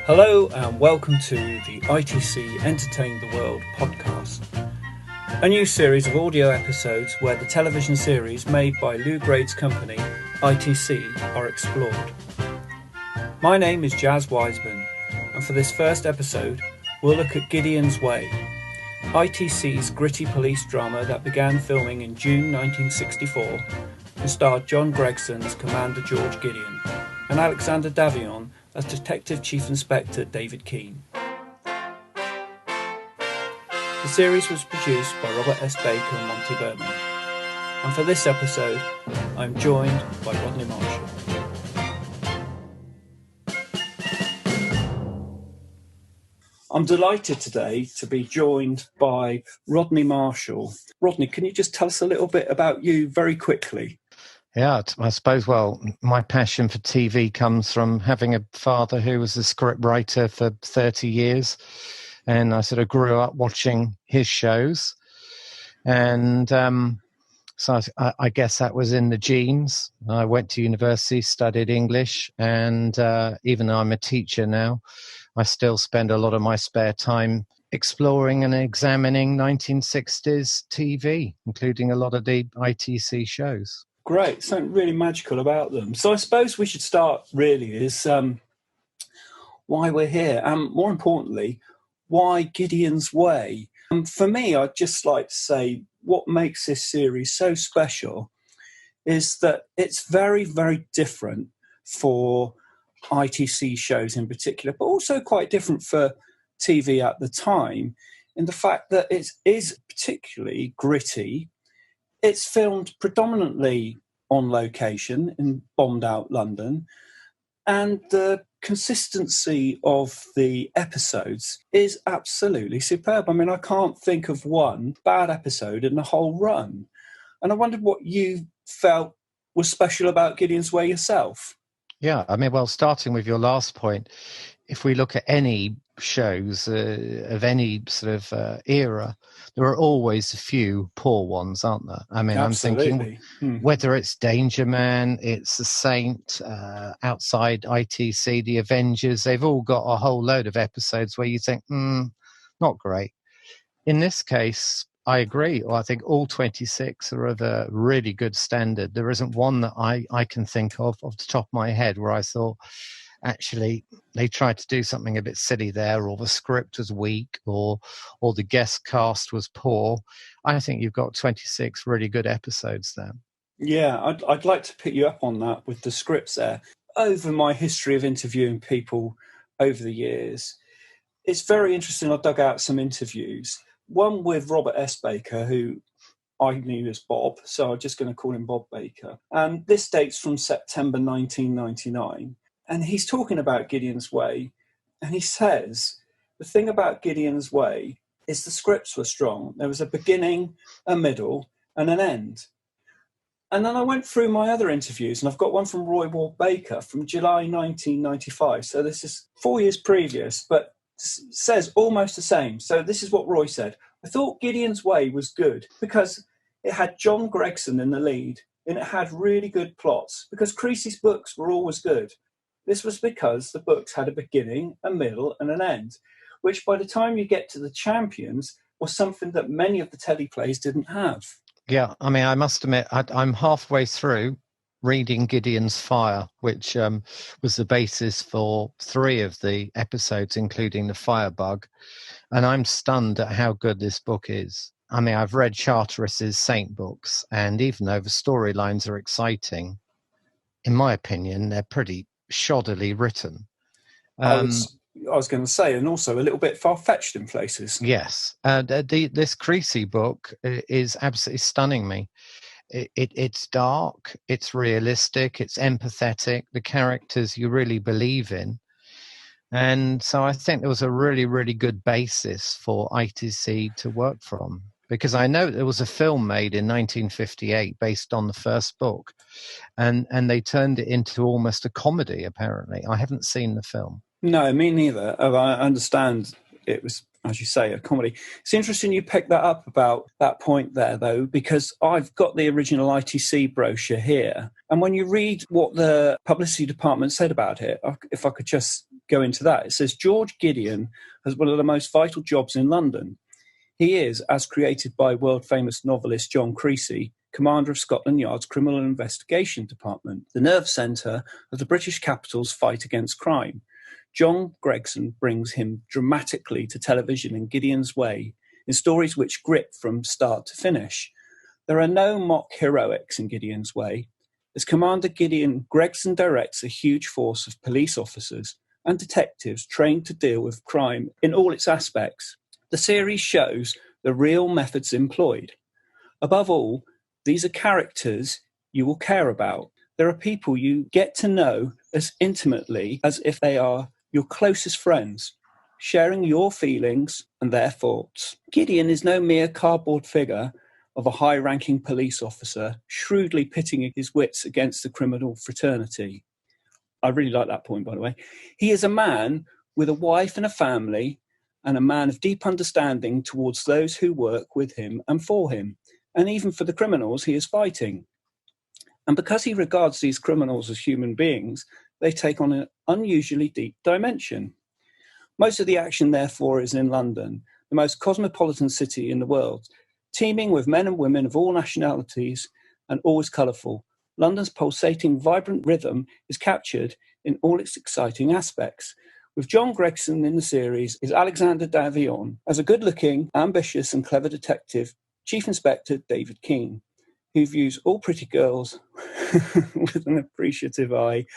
Hello and welcome to the ITC Entertained The World podcast, a new series of audio episodes where the television series made by Lou Grade's company, ITC, are explored. My name is Jaz Wiseman, and for this first episode, we'll look at Gideons Way, ITC's gritty police drama that began filming in June 1964 and starred John Gregson as Commander George Gideon and Alexander Davion as Detective Chief Inspector David Keane. The series was produced by Robert S. Baker and Monty Berman, and for this episode, I'm joined by Rodney Marshall. I'm delighted today to be joined by Rodney Marshall. Rodney, can you just tell us a little bit about you very quickly? Yeah, I suppose, well, my passion for TV comes from having a father who was a script writer for 30 years. And I sort of grew up watching his shows. And so I guess that was in the genes. I went to university, studied English. And even though I'm a teacher now, I still spend a lot of my spare time exploring and examining 1960s TV, including a lot of the ITC shows. Great, something really magical about them. So I suppose we should start really is why we're here, and more importantly, why Gideons Way. For me, I'd just like to say what makes this series so special is that it's very, very different for ITC shows in particular, but also quite different for TV at the time in the fact that it is particularly gritty. It's filmed predominantly on location in bombed-out London, and the consistency of the episodes is absolutely superb. I mean, I can't think of one bad episode in the whole run. And I wondered what you felt was special about Gideons Way yourself. Yeah, I mean, well, starting with your last point, if we look at any shows of any sort of era, there are always a few poor ones, aren't there? I mean, Absolutely. I'm thinking whether it's Danger Man, it's The Saint, outside ITC, The Avengers, they've all got a whole load of episodes where you think, not great. In this case, I agree. Well, I think all 26 are of a really good standard. There isn't one that I can think of off the top of my head where I thought, actually, they tried to do something a bit silly there, or the script was weak, or the guest cast was poor. I think you've got 26 really good episodes there. Yeah, I'd like to pick you up on that with the scripts there. Over my history of interviewing people over the years, it's very interesting. I dug out some interviews. One with Robert S. Baker, who I knew as Bob, so I'm just going to call him Bob Baker. And this dates from September 1999. And he's talking about Gideons Way, and he says, the thing about Gideons Way is the scripts were strong. There was a beginning, a middle, and an end. And then I went through my other interviews, and I've got one from Roy Ward Baker from July 1995. So this is 4 years previous, but says almost the same. So this is what Roy said. I thought Gideons Way was good because it had John Gregson in the lead, and it had really good plots, because Creasy's books were always good. This was because the books had a beginning, a middle, and an end, which by the time you get to the Champions was something that many of the teleplays didn't have. Yeah, I mean, I must admit, I'm halfway through reading Gideons Fire, which was the basis for 3 of the episodes, including the Firebug, and I'm stunned at how good this book is. I mean, I've read Charteris's Saint books, and even though the storylines are exciting, in my opinion, they're pretty shoddily written. I was going to say, and also a little bit far-fetched in places. Yes. This Creasy book is absolutely stunning me. It's dark, it's realistic, it's empathetic, the characters you really believe in. And so I think there was a really, really good basis for ITC to work from. Because I know there was a film made in 1958 based on the first book, and they turned it into almost a comedy, apparently. I haven't seen the film. No, me neither. I understand it was, as you say, a comedy. It's interesting you picked that up about that point there, though, because I've got the original ITC brochure here. And when you read what the publicity department said about it, if I could just go into that. It says, George Gideon has one of the most vital jobs in London. He is, as created by world-famous novelist John Creasy, commander of Scotland Yard's Criminal Investigation Department, the nerve centre of the British capital's fight against crime. John Gregson brings him dramatically to television in Gideons Way, in stories which grip from start to finish. There are no mock heroics in Gideon's Way. As Commander Gideon, Gregson directs a huge force of police officers and detectives trained to deal with crime in all its aspects. The series shows the real methods employed. Above all, these are characters you will care about. There are people you get to know as intimately as if they are your closest friends, sharing your feelings and their thoughts. Gideon is no mere cardboard figure of a high-ranking police officer shrewdly pitting his wits against the criminal fraternity. I really like that point, by the way. He is a man with a wife and a family, and a man of deep understanding towards those who work with him and for him, and even for the criminals he is fighting. And because he regards these criminals as human beings, they take on an unusually deep dimension. Most of the action, therefore, is in London, the most cosmopolitan city in the world, teeming with men and women of all nationalities and always colourful. London's pulsating, vibrant rhythm is captured in all its exciting aspects. With John Gregson in the series is Alexander Davion as a good-looking, ambitious and clever detective, Chief Inspector David Keane, who views all pretty girls with an appreciative eye,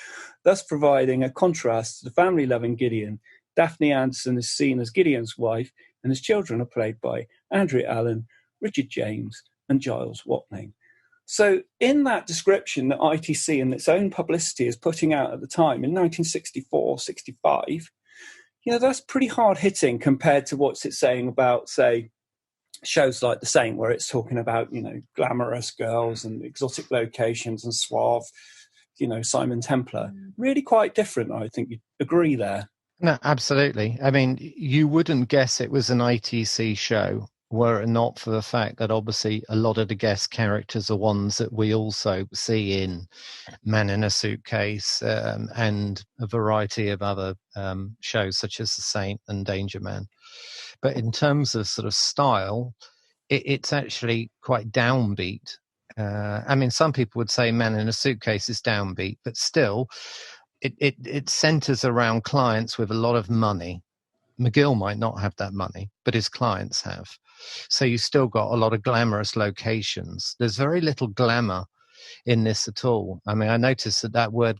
thus providing a contrast to the family-loving Gideon. Daphne Anderson is seen as Gideon's wife, and his children are played by Andrea Allen, Richard James, and Giles Watling. So in that description that ITC and its own publicity is putting out at the time in 1964-65, that's pretty hard-hitting compared to what's it saying about, say, shows like The Saint, where it's talking about, glamorous girls and exotic locations and suave, Simon Templar. Really quite different, I think you'd agree there. No, absolutely. I mean, you wouldn't guess it was an ITC show were it not for the fact that obviously a lot of the guest characters are ones that we also see in Man in a Suitcase and a variety of other shows such as The Saint and Danger Man. But in terms of sort of style, it's actually quite downbeat. I mean, some people would say Man in a Suitcase is downbeat, but still, it centers around clients with a lot of money. McGill might not have that money, but his clients have. So you still got a lot of glamorous locations. There's very little glamour in this at all. I mean, I noticed that word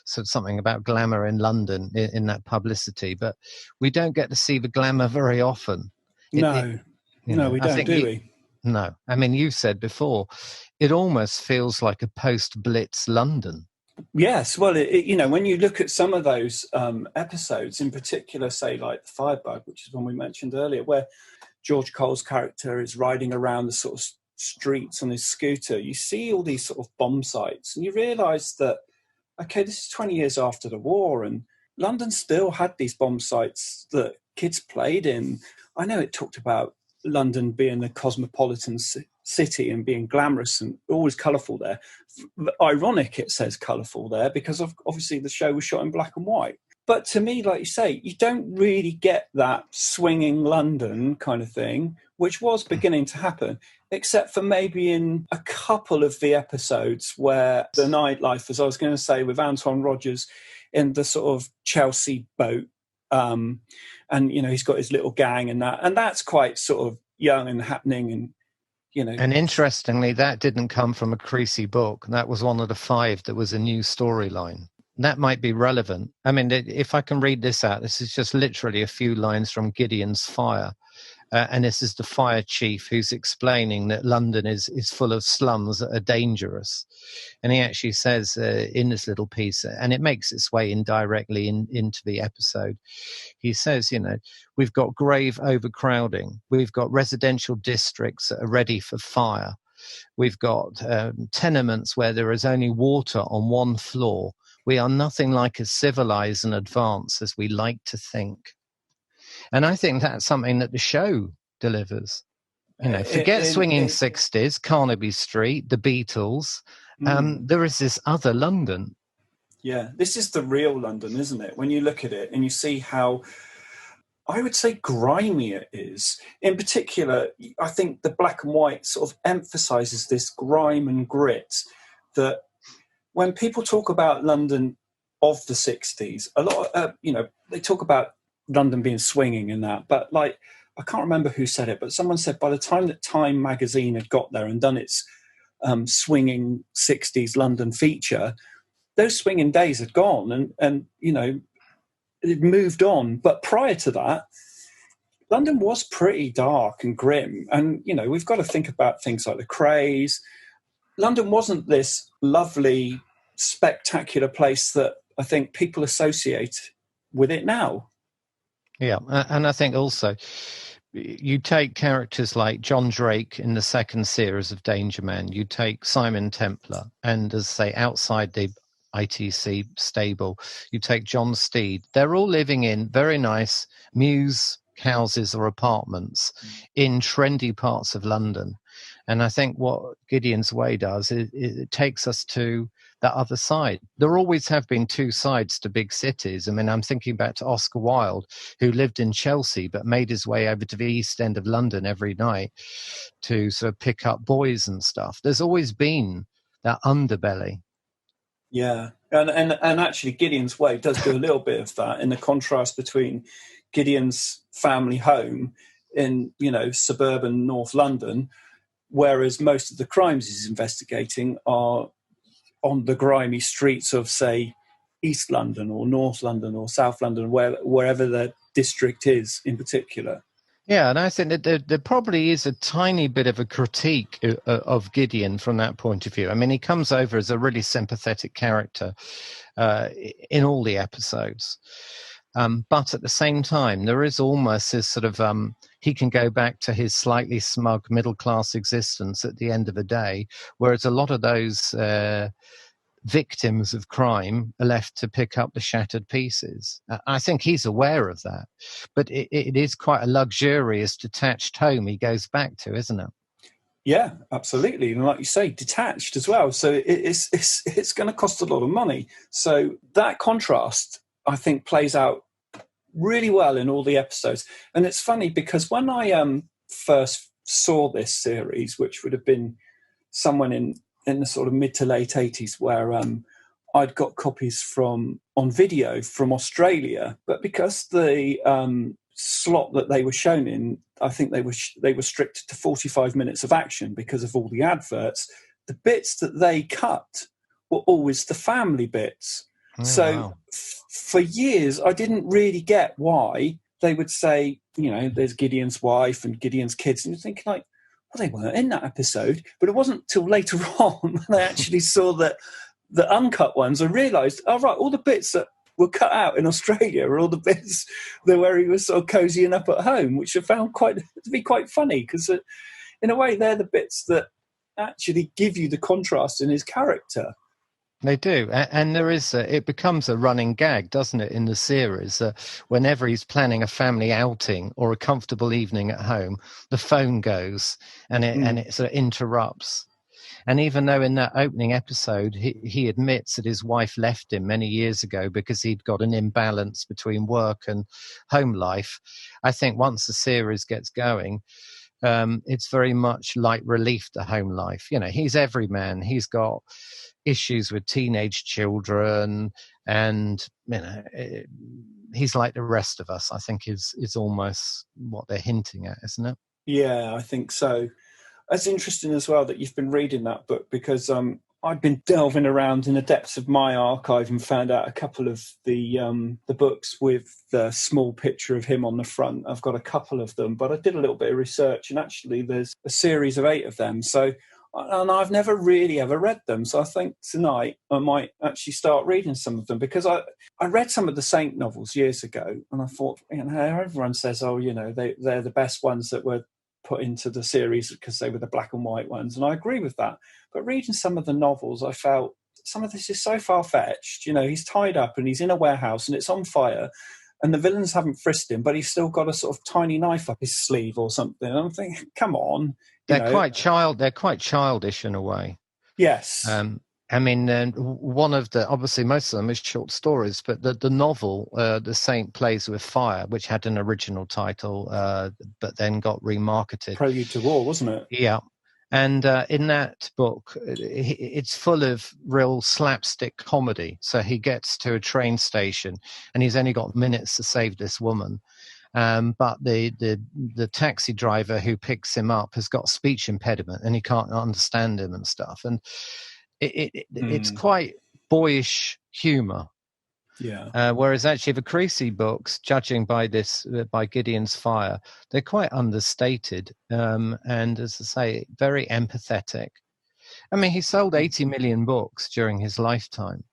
said something about glamour in London in that publicity, but we don't get to see the glamour very often. We don't, do we? No. I mean, you said before, it almost feels like a post-Blitz London. Yes, well, when you look at some of those episodes, in particular, say, like the Firebug, which is one we mentioned earlier, where George Cole's character is riding around the sort of streets on his scooter, you see all these sort of bomb sites, and you realise that, okay, this is 20 years after the war, and London still had these bomb sites that kids played in. I know it talked about London being a cosmopolitan city and being glamorous and always colourful there. Ironic, it says colourful there, because obviously the show was shot in black and white. But to me, like you say, you don't really get that swinging London kind of thing, which was beginning to happen, except for maybe in a couple of the episodes where the nightlife, as I was going to say, with Anton Rogers in the sort of Chelsea boat, and, he's got his little gang and that's quite sort of young and happening and, And interestingly, that didn't come from a Creasy book. That was one of the 5 that was a new storyline. That might be relevant. I mean, if I can read this out, this is just literally a few lines from Gideons Fire. And this is the fire chief who's explaining that London is full of slums that are dangerous. And he actually says in this little piece, and it makes its way indirectly into the episode, he says, we've got grave overcrowding. We've got residential districts that are ready for fire. We've got tenements where there is only water on one floor. We are nothing like as civilized and advanced as we like to think. And I think that's something that the show delivers. Forget swinging 60s, Carnaby Street, the Beatles. There is this other London. Yeah, this is the real London, isn't it? When you look at it and you see how, I would say, grimy it is. In particular, I think the black and white sort of emphasises this grime and grit that when people talk about London of the 60s, a lot of, they talk about London being swinging and that, but like, I can't remember who said it, but someone said by the time that Time magazine had got there and done its swinging 60s London feature, those swinging days had gone and it moved on. But prior to that, London was pretty dark and grim. And, we've got to think about things like the craze. London wasn't this lovely, spectacular place that I think people associate with it now. Yeah, and I think also you take characters like John Drake in the second series of Danger Man, you take Simon Templar, and as I say, outside the ITC stable, you take John Steed. They're all living in very nice mews houses or apartments in trendy parts of London. And I think what Gideon's Way does is it takes us to that other side. There always have been two sides to big cities. I mean, I'm thinking back to Oscar Wilde, who lived in Chelsea but made his way over to the East End of London every night to sort of pick up boys and stuff. There's always been that underbelly. Yeah, and actually Gideon's Way does do a little bit of that in the contrast between Gideon's family home in, suburban North London, whereas most of the crimes he's investigating are on the grimy streets of, say, East London or North London or South London, wherever the district is in particular. Yeah, and I think that there probably is a tiny bit of a critique of Gideon from that point of view. I mean, he comes over as a really sympathetic character in all the episodes. But at the same time, there is almost this sort of, he can go back to his slightly smug middle-class existence at the end of the day, whereas a lot of those victims of crime are left to pick up the shattered pieces. I think he's aware of that, but it is quite a luxurious, detached home he goes back to, isn't it? Yeah, absolutely. And like you say, detached as well. So it's going to cost a lot of money. So that contrast, I think, plays out really well in all the episodes. And it's funny because when I first saw this series, which would have been someone in the sort of mid to late 80s, where I'd got copies on video from Australia, but because the slot that they were shown in, I think they were restricted to 45 minutes of action because of all the adverts. The bits that they cut were always the family bits. Oh, so wow. For years, I didn't really get why they would say, there's Gideon's wife and Gideon's kids. And you're thinking like, well, they weren't in that episode. But it wasn't till later on when I actually saw that the uncut ones, I realised, oh, right, all the bits that were cut out in Australia are all the bits where he was sort of cozying up at home, which I found to be quite funny because in a way they're the bits that actually give you the contrast in his character. They do, and there is it becomes a running gag, doesn't it, in the series? Whenever he's planning a family outing or a comfortable evening at home, the phone goes and it sort of interrupts. And even though in that opening episode he admits that his wife left him many years ago because he'd got an imbalance between work and home life, I think once the series gets going, it's very much like relief to home life. He's every man. He's got issues with teenage children, and he's like the rest of us, I think is almost what they're hinting at, isn't it? Yeah, I think so. It's interesting as well that you've been reading that book because I've been delving around in the depths of my archive and found out a couple of the books with the small picture of him on the front. I've got a couple of them, but I did a little bit of research and actually there's a series of 8 of them. And I've never really ever read them. So I think tonight I might actually start reading some of them because I read some of the Saint novels years ago and I thought, everyone says, they're the best ones that were put into the series because they were the black and white ones. And I agree with that. But reading some of the novels, I felt some of this is so far-fetched. He's tied up and he's in a warehouse and it's on fire and the villains haven't frisked him, but he's still got a sort of tiny knife up his sleeve or something. And I'm thinking, come on. They're quite childish in a way. Yes. I mean, one of the, obviously most of them is short stories, but the novel, The Saint Plays with Fire, which had an original title, but then got remarketed. Prelude to War, wasn't it? Yeah. And in that book, it's full of real slapstick comedy. So he gets to a train station and he's only got minutes to save this woman. But the taxi driver who picks him up has got a speech impediment and he can't understand him and stuff. And it's quite boyish humour. Yeah. Whereas actually the Creasy books, judging by Gideon's Fire, they're quite understated. And as I say, very empathetic. I mean, he sold 80 million books during his lifetime.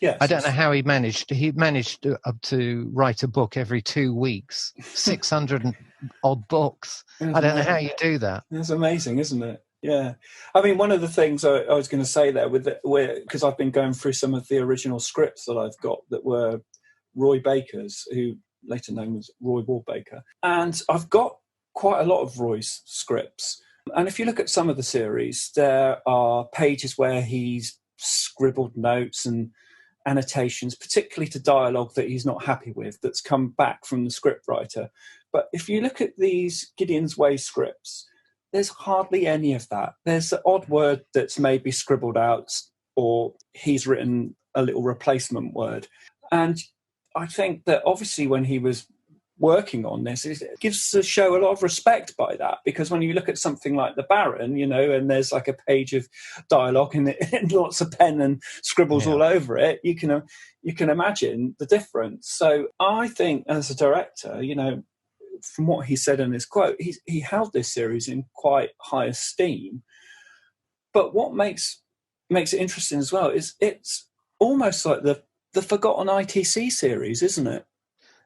Yes. I don't know how he managed. He managed to write a book every 2 weeks, 600 odd books. I don't know how you do that. That's amazing, isn't it? Yeah. I mean, one of the things I was going to say there, because I've been going through some of the original scripts that I've got that were Roy Baker's, who later known as Roy Ward Baker. And I've got quite a lot of Roy's scripts. And if you look at some of the series, there are pages where he's scribbled notes and annotations, particularly to dialogue that he's not happy with, that's come back from the scriptwriter. But if you look at these Gideons Way scripts, there's hardly any of that. There's the odd word that's maybe scribbled out, or he's written a little replacement word. And I think that obviously when he was working on this, it gives the show a lot of respect by that, because when you look at something like The Baron, and there's like a page of dialogue and lots of pen and scribbles all over it, you can imagine the difference. So I think as a director, from what he said in his quote, he held this series in quite high esteem. But what makes it interesting as well is it's almost like the forgotten ITC series, isn't it?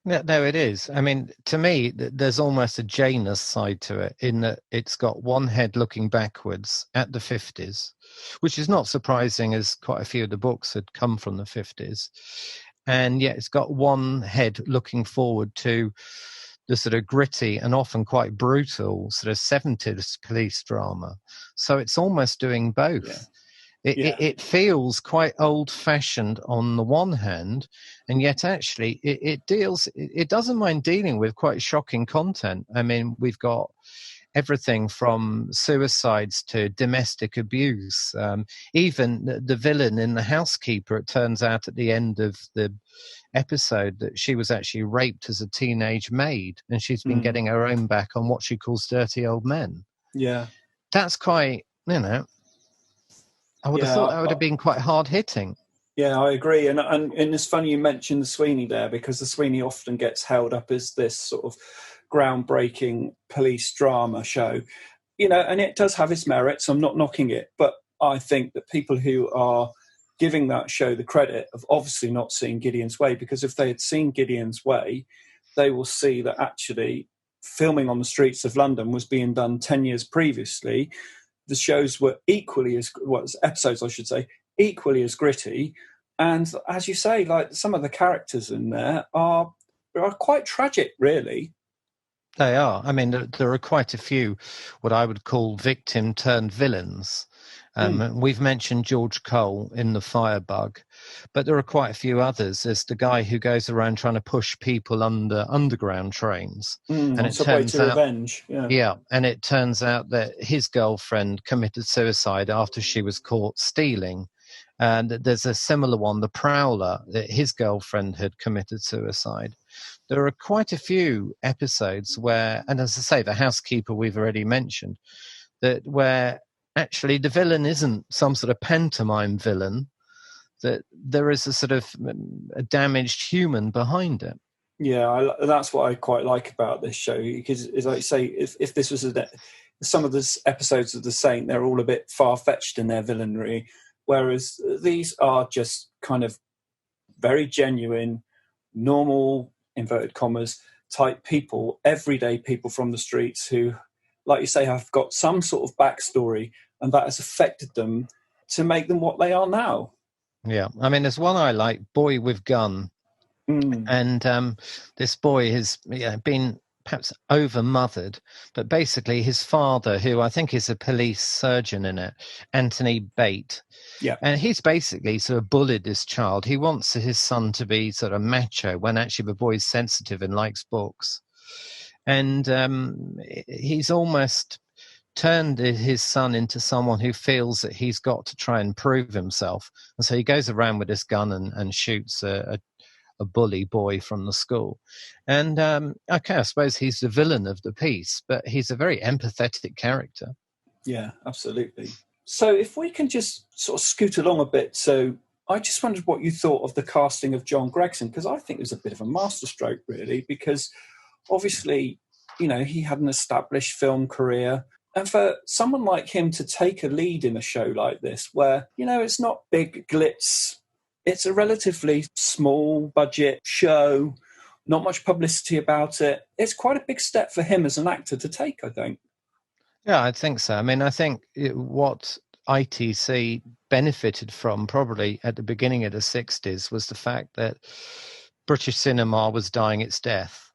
No, it is. I mean, to me, there's almost a Janus side to it, in that it's got one head looking backwards at the 50s, which is not surprising, as quite a few of the books had come from the 50s. And yet it's got one head looking forward to the sort of gritty and often quite brutal sort of 70s police drama. So it's almost doing both. Yeah. It feels quite old-fashioned on the one hand, and yet actually it doesn't mind dealing with quite shocking content. I mean, we've got everything from suicides to domestic abuse. Even the villain in The Housekeeper, it turns out at the end of the episode that she was actually raped as a teenage maid, and she's been getting her own back on what she calls dirty old men. Yeah. That's quite, I would have thought that would have been quite hard hitting. Yeah, I agree. And it's funny you mentioned the Sweeney there, because the Sweeney often gets held up as this sort of groundbreaking police drama show, and it does have its merits. I'm not knocking it, but I think that people who are giving that show the credit of obviously not seeing Gideon's Way, because if they had seen Gideon's Way, they will see that actually filming on the streets of London was being done 10 years previously. The shows were episodes, I should say, equally as gritty. And as you say, like, some of the characters in there are quite tragic, really. They are. I mean, there are quite a few what I would call victim turned villains. We've mentioned George Cole in The Firebug, but there are quite a few others. There's the guy who goes around trying to push people under underground trains. And it turns out, revenge. Yeah, and it turns out that his girlfriend committed suicide after she was caught stealing. And there's a similar one, The Prowler, that his girlfriend had committed suicide. There are quite a few episodes where, and as I say, The Housekeeper we've already mentioned, where actually the villain isn't some sort of pantomime villain, that there is a sort of a damaged human behind it. Yeah, that's what I quite like about this show, because, as I say, if this was some of the episodes of The Saint, they're all a bit far-fetched in their villainy, whereas these are just kind of very genuine, normal, inverted commas, type people, everyday people from the streets who, like you say, have got some sort of backstory, and that has affected them to make them what they are now. Yeah, I mean, there's one I like, Boy with Gun. And this boy has been perhaps over-mothered, but basically his father, who I think is a police surgeon in it, Anthonybate, and he's basically sort of bullied this child. He wants his son to be sort of macho when actually the boy's sensitive and likes books. And he's almost turned his son into someone who feels that he's got to try and prove himself. And so he goes around with this gun and shoots a bully boy from the school. And okay, I suppose he's the villain of the piece, but he's a very empathetic character. Yeah, absolutely. So if we can just sort of scoot along a bit. So I just wondered what you thought of the casting of John Gregson, because I think it was a bit of a masterstroke, really, because obviously, you know, he had an established film career. And for someone like him to take a lead in a show like this, where, you know, it's not big glitz, it's a relatively small budget show, not much publicity about it. It's quite a big step for him as an actor to take, I think. Yeah, I think so. I mean, I think what ITC benefited from probably at the beginning of the 60s was the fact that British cinema was dying its death.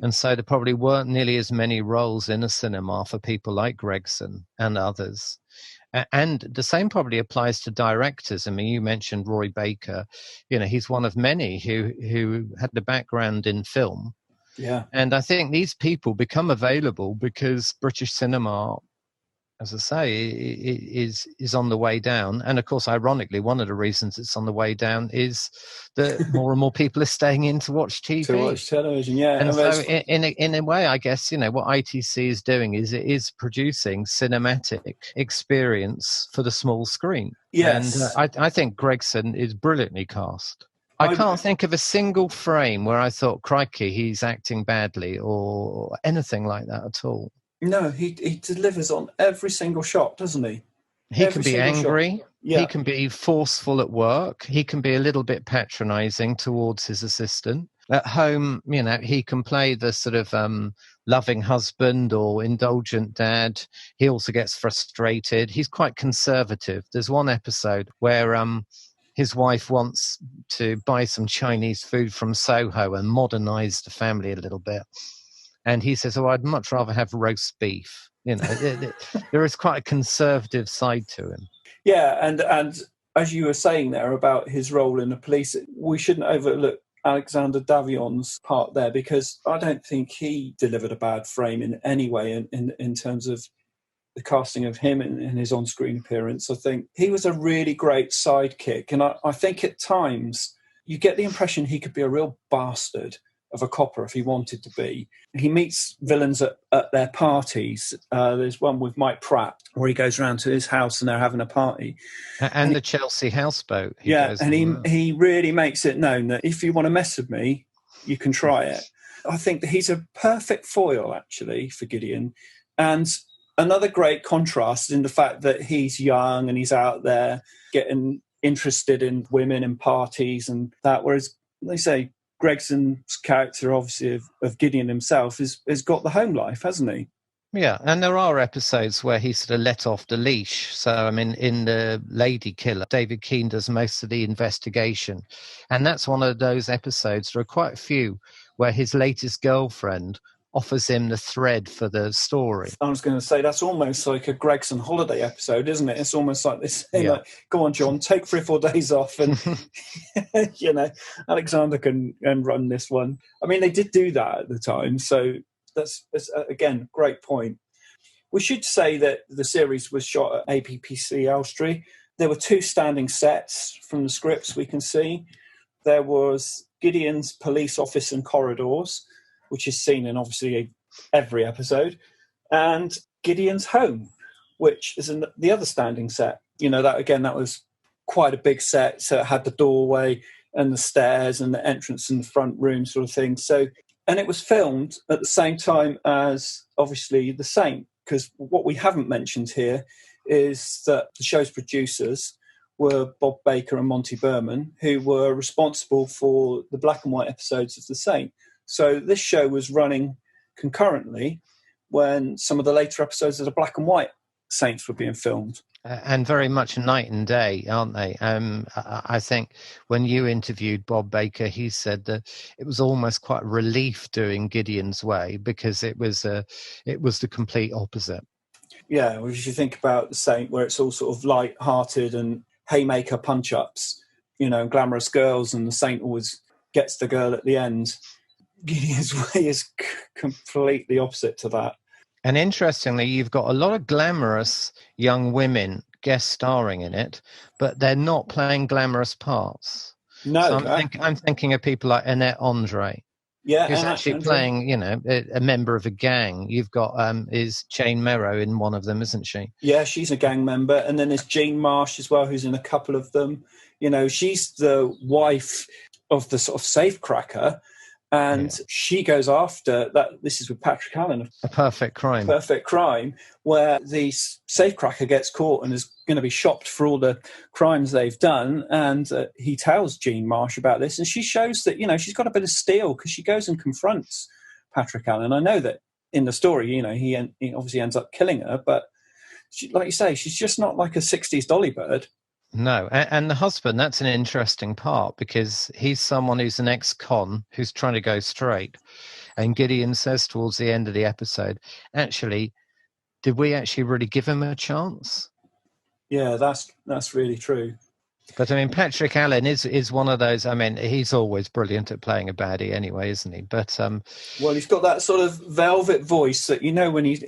And so there probably weren't nearly as many roles in a cinema for people like Gregson and others. And the same probably applies to directors. I mean, you mentioned Roy Baker. You know, he's one of many who had the background in film. Yeah. And I think these people become available because British cinema, as I say, is on the way down. And of course, ironically, one of the reasons it's on the way down is that more and more people are staying in to watch TV. To watch television, yeah. And so in a way, I guess, you know, what ITC is doing is it is producing cinematic experience for the small screen. Yes. And I think Gregson is brilliantly cast. I can't think of a single frame where I thought, crikey, he's acting badly or anything like that at all. No, he delivers on every single shot, doesn't he? He can be angry. Yeah. He can be forceful at work. He can be a little bit patronizing towards his assistant. At home, you know, he can play the sort of loving husband or indulgent dad. He also gets frustrated. He's quite conservative. There's one episode where his wife wants to buy some Chinese food from Soho and modernize the family a little bit. And he says, I'd much rather have roast beef. You know, there is quite a conservative side to him. Yeah, and as you were saying there about his role in the police, we shouldn't overlook Alexander Davion's part there, because I don't think he delivered a bad frame in any way in terms of the casting of him in his on-screen appearance. I think he was a really great sidekick, and I think at times you get the impression he could be a real bastard of a copper if he wanted to be. He meets villains at their parties. There's one with Mike Pratt where he goes around to his house and they're having a party. And the Chelsea houseboat. He really makes it known that if you want to mess with me, you can try it. I think that he's a perfect foil, actually, for Gideon. And another great contrast in the fact that he's young and he's out there getting interested in women and parties and that, whereas, they say, Gregson's character, obviously, of Gideon himself, has got the home life, hasn't he? Yeah, and there are episodes where he sort of let off the leash. So, I mean, in The Lady Killer, David Keane does most of the investigation. And that's one of those episodes, there are quite a few, where his latest girlfriend offers him the thread for the story. I was going to say, that's almost like a Gregson holiday episode, isn't it? It's almost like this thing, like, go on, John, take 3 or 4 days off and, you know, Alexander can run this one. I mean, they did do that at the time, so that's again, great point. We should say that the series was shot at APPC Elstree. There were 2 standing sets from the scripts we can see. There was Gideon's police office and corridors, which is seen in obviously every episode, and Gideon's home, which is in the other standing set. You know, that was quite a big set, so it had the doorway and the stairs and the entrance and the front room sort of thing. So, and it was filmed at the same time as obviously The Saint, because what we haven't mentioned here is that the show's producers were Bob Baker and Monty Berman, who were responsible for the black and white episodes of The Saint. So this show was running concurrently when some of the later episodes of the black and white Saints were being filmed. And very much night and day, aren't they? I think when you interviewed Bob Baker, he said that it was almost quite a relief doing Gideon's Way because it was the complete opposite. Yeah, if you think about the Saint, where it's all sort of light-hearted and haymaker punch-ups, and glamorous girls, and the Saint always gets the girl at the end. Gideon's Way is completely opposite to that. And interestingly, you've got a lot of glamorous young women guest starring in it, but they're not playing glamorous parts. No, so I'm thinking of people like Annette Andre. Yeah, who's actually playing, a member of a gang. You've got is Jane Merrow in one of them, isn't she? Yeah, she's a gang member, and then there's Jean Marsh as well, who's in a couple of them. She's the wife of the sort of safecracker, and she goes after that. This is with Patrick Allen. A Perfect Crime. Perfect Crime, where the safecracker gets caught and is going to be shopped for all the crimes they've done. And he tells Jean Marsh about this, and she shows that, she's got a bit of steel because she goes and confronts Patrick Allen. I know that in the story, he obviously ends up killing her, but like you say, she's just not like a 60s dolly bird. No, and the husband, that's an interesting part because he's someone who's an ex-con who's trying to go straight. And Gideon says towards the end of the episode, actually, did we actually really give him a chance? Yeah, that's really true. But Patrick Allen is one of those. He's always brilliant at playing a baddie anyway, isn't he? But well, he's got that sort of velvet voice that when he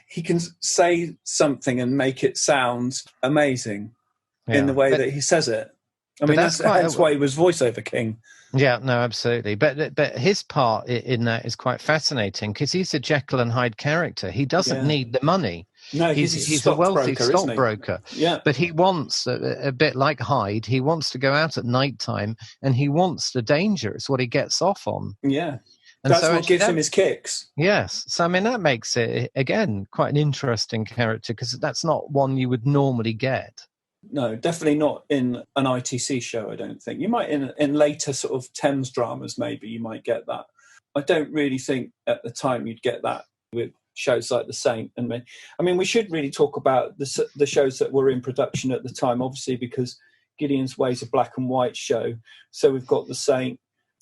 he can say something and make it sound amazing. Yeah, in the way that he says it. That's why he was voiceover king. Yeah, no, absolutely. But his part in that is quite fascinating because he's a Jekyll and Hyde character. He doesn't need the money. No, he's a wealthy stockbroker. Yeah, but he wants a bit like Hyde. He wants to go out at night time and he wants the danger. It's what he gets off on. Yeah. And that's what gives him his kicks. Yes. So, that makes it, again, quite an interesting character because that's not one you would normally get. No, definitely not in an ITC show, I don't think. You might in later sort of Thames dramas, maybe you might get that. I don't really think at the time you'd get that with shows like The Saint. And we should really talk about the shows that were in production at the time, obviously, because Gideon's Way is a black and white show. So we've got The Saint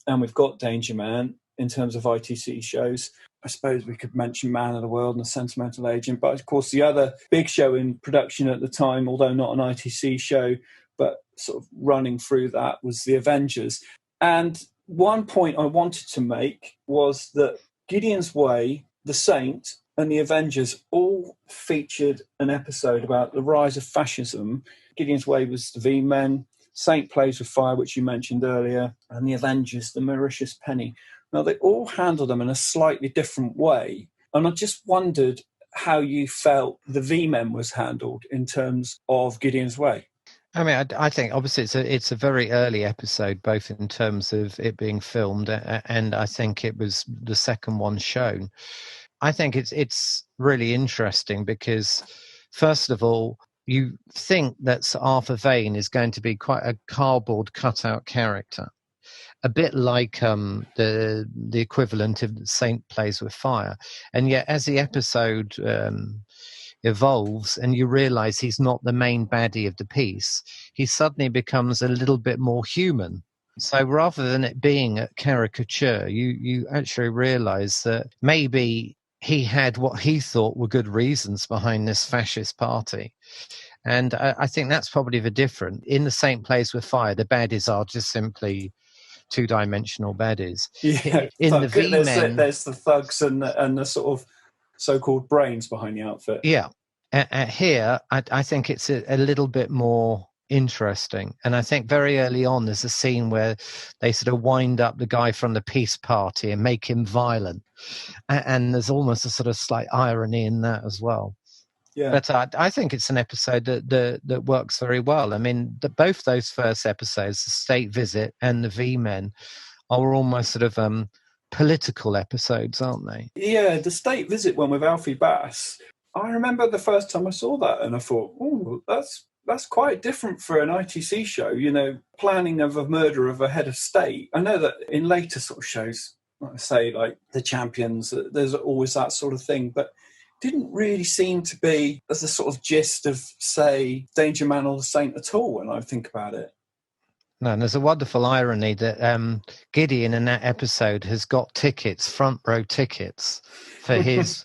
and we've got Danger Man in terms of ITC shows. I suppose we could mention Man of the World and The Sentimental Agent. But, of course, the other big show in production at the time, although not an ITC show, but sort of running through that, was The Avengers. And one point I wanted to make was that Gideon's Way, The Saint, and The Avengers all featured an episode about the rise of fascism. Gideon's Way was the V-Men, Saint plays with fire, which you mentioned earlier, and The Avengers, the Mauritius Penny. Now, they all handled them in a slightly different way. And I just wondered how you felt the V-Men was handled in terms of Gideon's Way. I think obviously it's a very early episode, both in terms of it being filmed and I think it was the second one shown. I think it's really interesting because, first of all, you think that Sir Arthur Vane is going to be quite a cardboard cutout character. A bit like the equivalent of Saint Plays with Fire. And yet as the episode evolves and you realise he's not the main baddie of the piece, he suddenly becomes a little bit more human. So rather than it being a caricature, you actually realise that maybe he had what he thought were good reasons behind this fascist party. And I think that's probably the difference. In the Saint Plays with Fire, the baddies are just simply two-dimensional baddies. Yeah, in the V-Men, there's the thugs and the sort of so-called brains behind the outfit. Yeah, here I think it's a little bit more interesting, and I think very early on there's a scene where they sort of wind up the guy from the peace party and make him violent, and there's almost a sort of slight irony in that as well. Yeah. But I think it's an episode that works very well. Both those first episodes, the State Visit and the V-Men, are almost sort of political episodes, aren't they? Yeah, the State Visit one with Alfie Bass. I remember the first time I saw that and I thought, oh, that's quite different for an ITC show, planning of a murder of a head of state. I know that in later sort of shows, like I say, like The Champions, there's always that sort of thing, but didn't really seem to be as the sort of gist of, say, Danger Man or the Saint at all when I think about it. No, and there's a wonderful irony that Gideon in that episode has got tickets, front row tickets, for his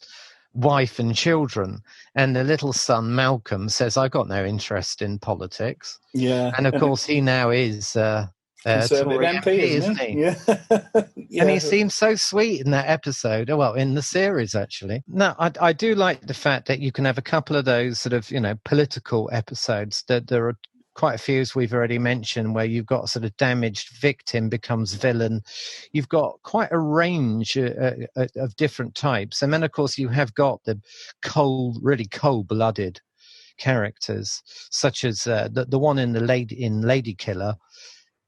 wife and children. And the little son, Malcolm, says, I got no interest in politics. Yeah. And of course, he now is Conservative Tory MP, isn't he? Yeah. Yeah. And he seems so sweet in that episode. Well, in the series, actually. No, I do like the fact that you can have a couple of those sort of, political episodes. That there are quite a few, as we've already mentioned, where you've got sort of damaged victim becomes villain. You've got quite a range of different types. And then, of course, you have got the really cold-blooded characters, such as the one in Lady Killer.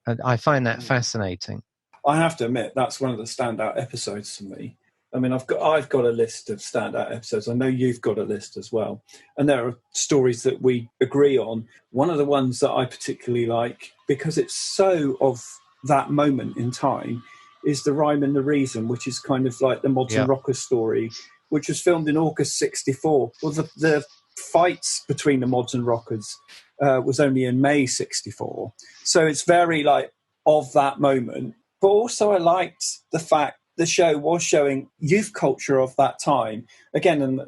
And I find that fascinating. I have to admit, that's one of the standout episodes for me. I mean, I've got a list of standout episodes. I know you've got a list as well. And there are stories that we agree on. One of the ones that I particularly like, because it's so of that moment in time, is The Rhyme and the Reason, which is kind of like the Mods and Rockers story, which was filmed in August 1964. Well, the fights between the Mods and Rockers was only in May 1964. So it's very like of that moment. But also I liked the fact the show was showing youth culture of that time. Again, and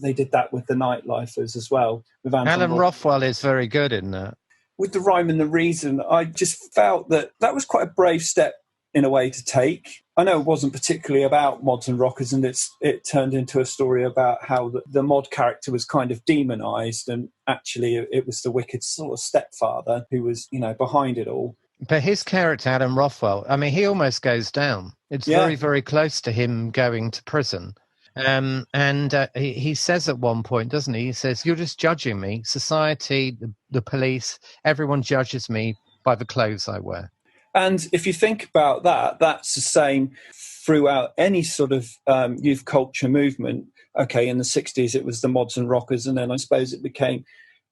they did that with the Nightlifers as well. With Alan Rothwell is very good in that. With The Rhyme and the Reason, I just felt that was quite a brave step in a way to take. I know it wasn't particularly about mods and rockers, and it turned into a story about how the mod character was kind of demonised, and actually it was the wicked sort of stepfather who was, behind it all. But his character, Adam Rothwell, I mean, he almost goes down. It's very, very close to him going to prison. And he says at one point, doesn't he? He says, you're just judging me. Society, the police, everyone judges me by the clothes I wear. And if you think about that, that's the same throughout any sort of youth culture movement. Okay, in the 60s, it was the mods and rockers, and then I suppose it became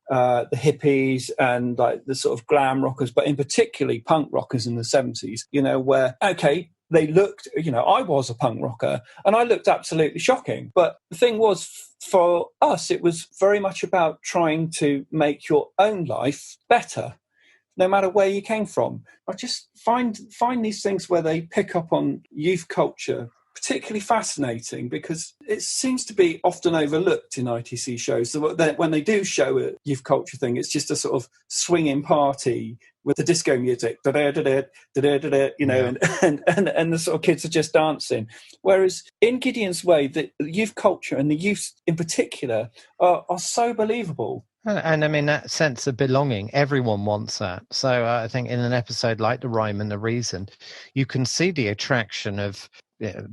the hippies and like the sort of glam rockers, but in particularly punk rockers in the 70s, where, okay, they looked, I was a punk rocker and I looked absolutely shocking. But the thing was, for us, it was very much about trying to make your own life better, no matter where you came from. I just find these things where they pick up on youth culture particularly fascinating, because it seems to be often overlooked in ITC shows. So when they do show a youth culture thing, it's just a sort of swinging party with the disco music, and the sort of kids are just dancing. Whereas in Gideon's Way, the youth culture and the youth in particular are so believable. And I mean, that sense of belonging, everyone wants that. So I think in an episode like The Rhyme and the Reason, you can see the attraction of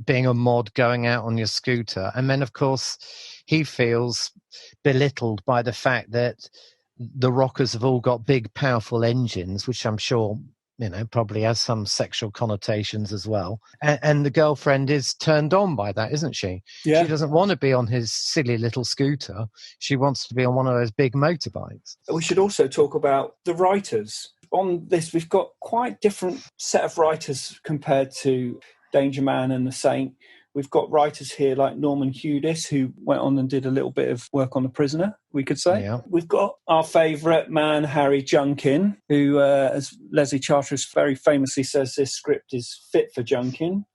being a mod, going out on your scooter. And then, of course, he feels belittled by the fact that the rockers have all got big, powerful engines, which I'm sure, probably has some sexual connotations as well. And the girlfriend is turned on by that, isn't she? Yeah. She doesn't want to be on his silly little scooter. She wants to be on one of those big motorbikes. We should also talk about the writers. On this, we've got quite different set of writers compared to Danger Man and the Saint. We've got writers here like Norman Hudis, who went on and did a little bit of work on The Prisoner, we could say. Yeah. We've got our favourite man, Harry Junkin, who, as Leslie Charteris very famously says, this script is fit for Junkin,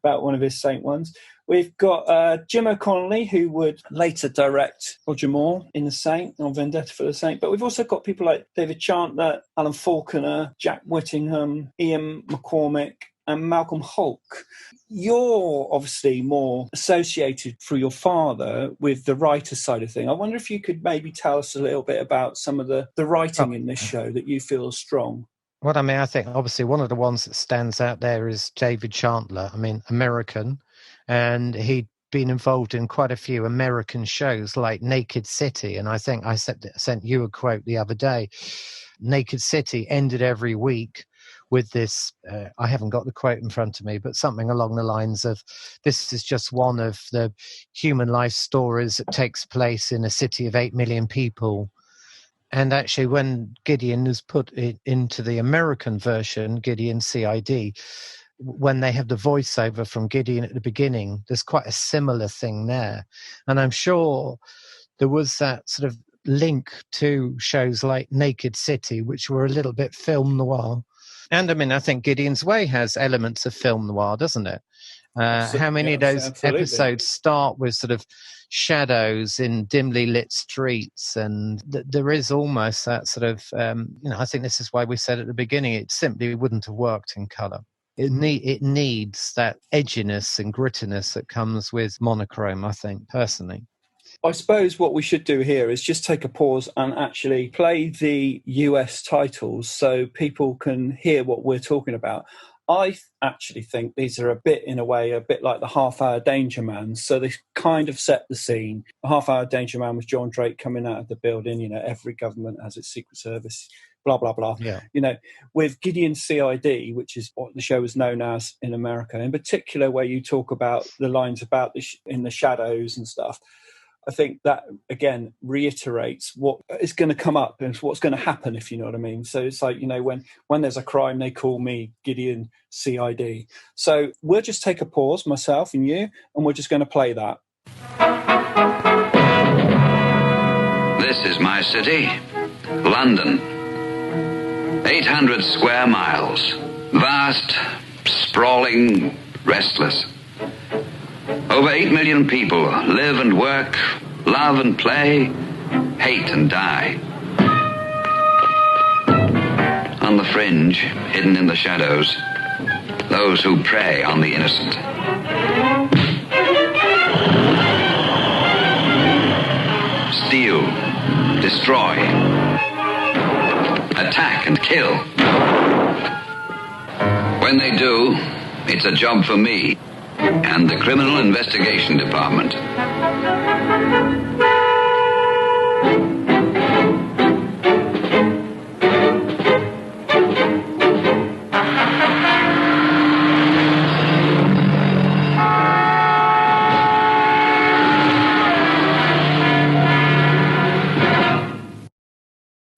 about one of his Saint ones. We've got Jim O'Connelly, who would later direct Roger Moore in The Saint, on Vendetta for the Saint. But we've also got people like David Chandler, Alan Faulconer, Jack Whittingham, Ian McCormick, and Malcolm Hulk. You're obviously more associated through your father with the writer side of thing. I wonder if you could maybe tell us a little bit about some of the writing in this show that you feel is strong. Well, I mean, I think obviously one of the ones that stands out there is David Chandler. I mean, American, and he'd been involved in quite a few American shows like Naked City. And I think I sent you a quote the other day. Naked City ended every week with this, I haven't got the quote in front of me, but something along the lines of, this is just one of the human life stories that takes place in a city of 8 million people. And actually, when Gideon was put into the American version, Gideon CID, when they have the voiceover from Gideon at the beginning, there's quite a similar thing there. And I'm sure there was that sort of link to shows like Naked City, which were a little bit film noir. And I mean, I think Gideon's Way has elements of film noir, doesn't it? How many of those episodes start with sort of shadows in dimly lit streets, and there is almost that sort of, I think this is why we said at the beginning, it simply wouldn't have worked in colour. It needs that edginess and grittiness that comes with monochrome, I think, personally. I suppose what we should do here is just take a pause and actually play the US titles so people can hear what we're talking about. I actually think these are a bit like the Half-Hour Danger Man. So they kind of set the scene. The Half-Hour Danger Man was John Drake coming out of the building. Every government has its secret service, blah, blah, blah. Yeah. With Gideon CID, which is what the show is known as in America, in particular where you talk about the lines about in the shadows and stuff, I think that, again, reiterates what is going to come up and what's going to happen, if you know what I mean. So it's like, when there's a crime, they call me Gideon CID. So we'll just take a pause, myself and you, and we're just going to play that. This is my city, London. 800 square miles. Vast, sprawling, restless. Over 8 million people live and work, love and play, hate and die. On the fringe, hidden in the shadows, those who prey on the innocent. Steal, destroy, attack and kill. When they do, it's a job for me and the Criminal Investigation Department.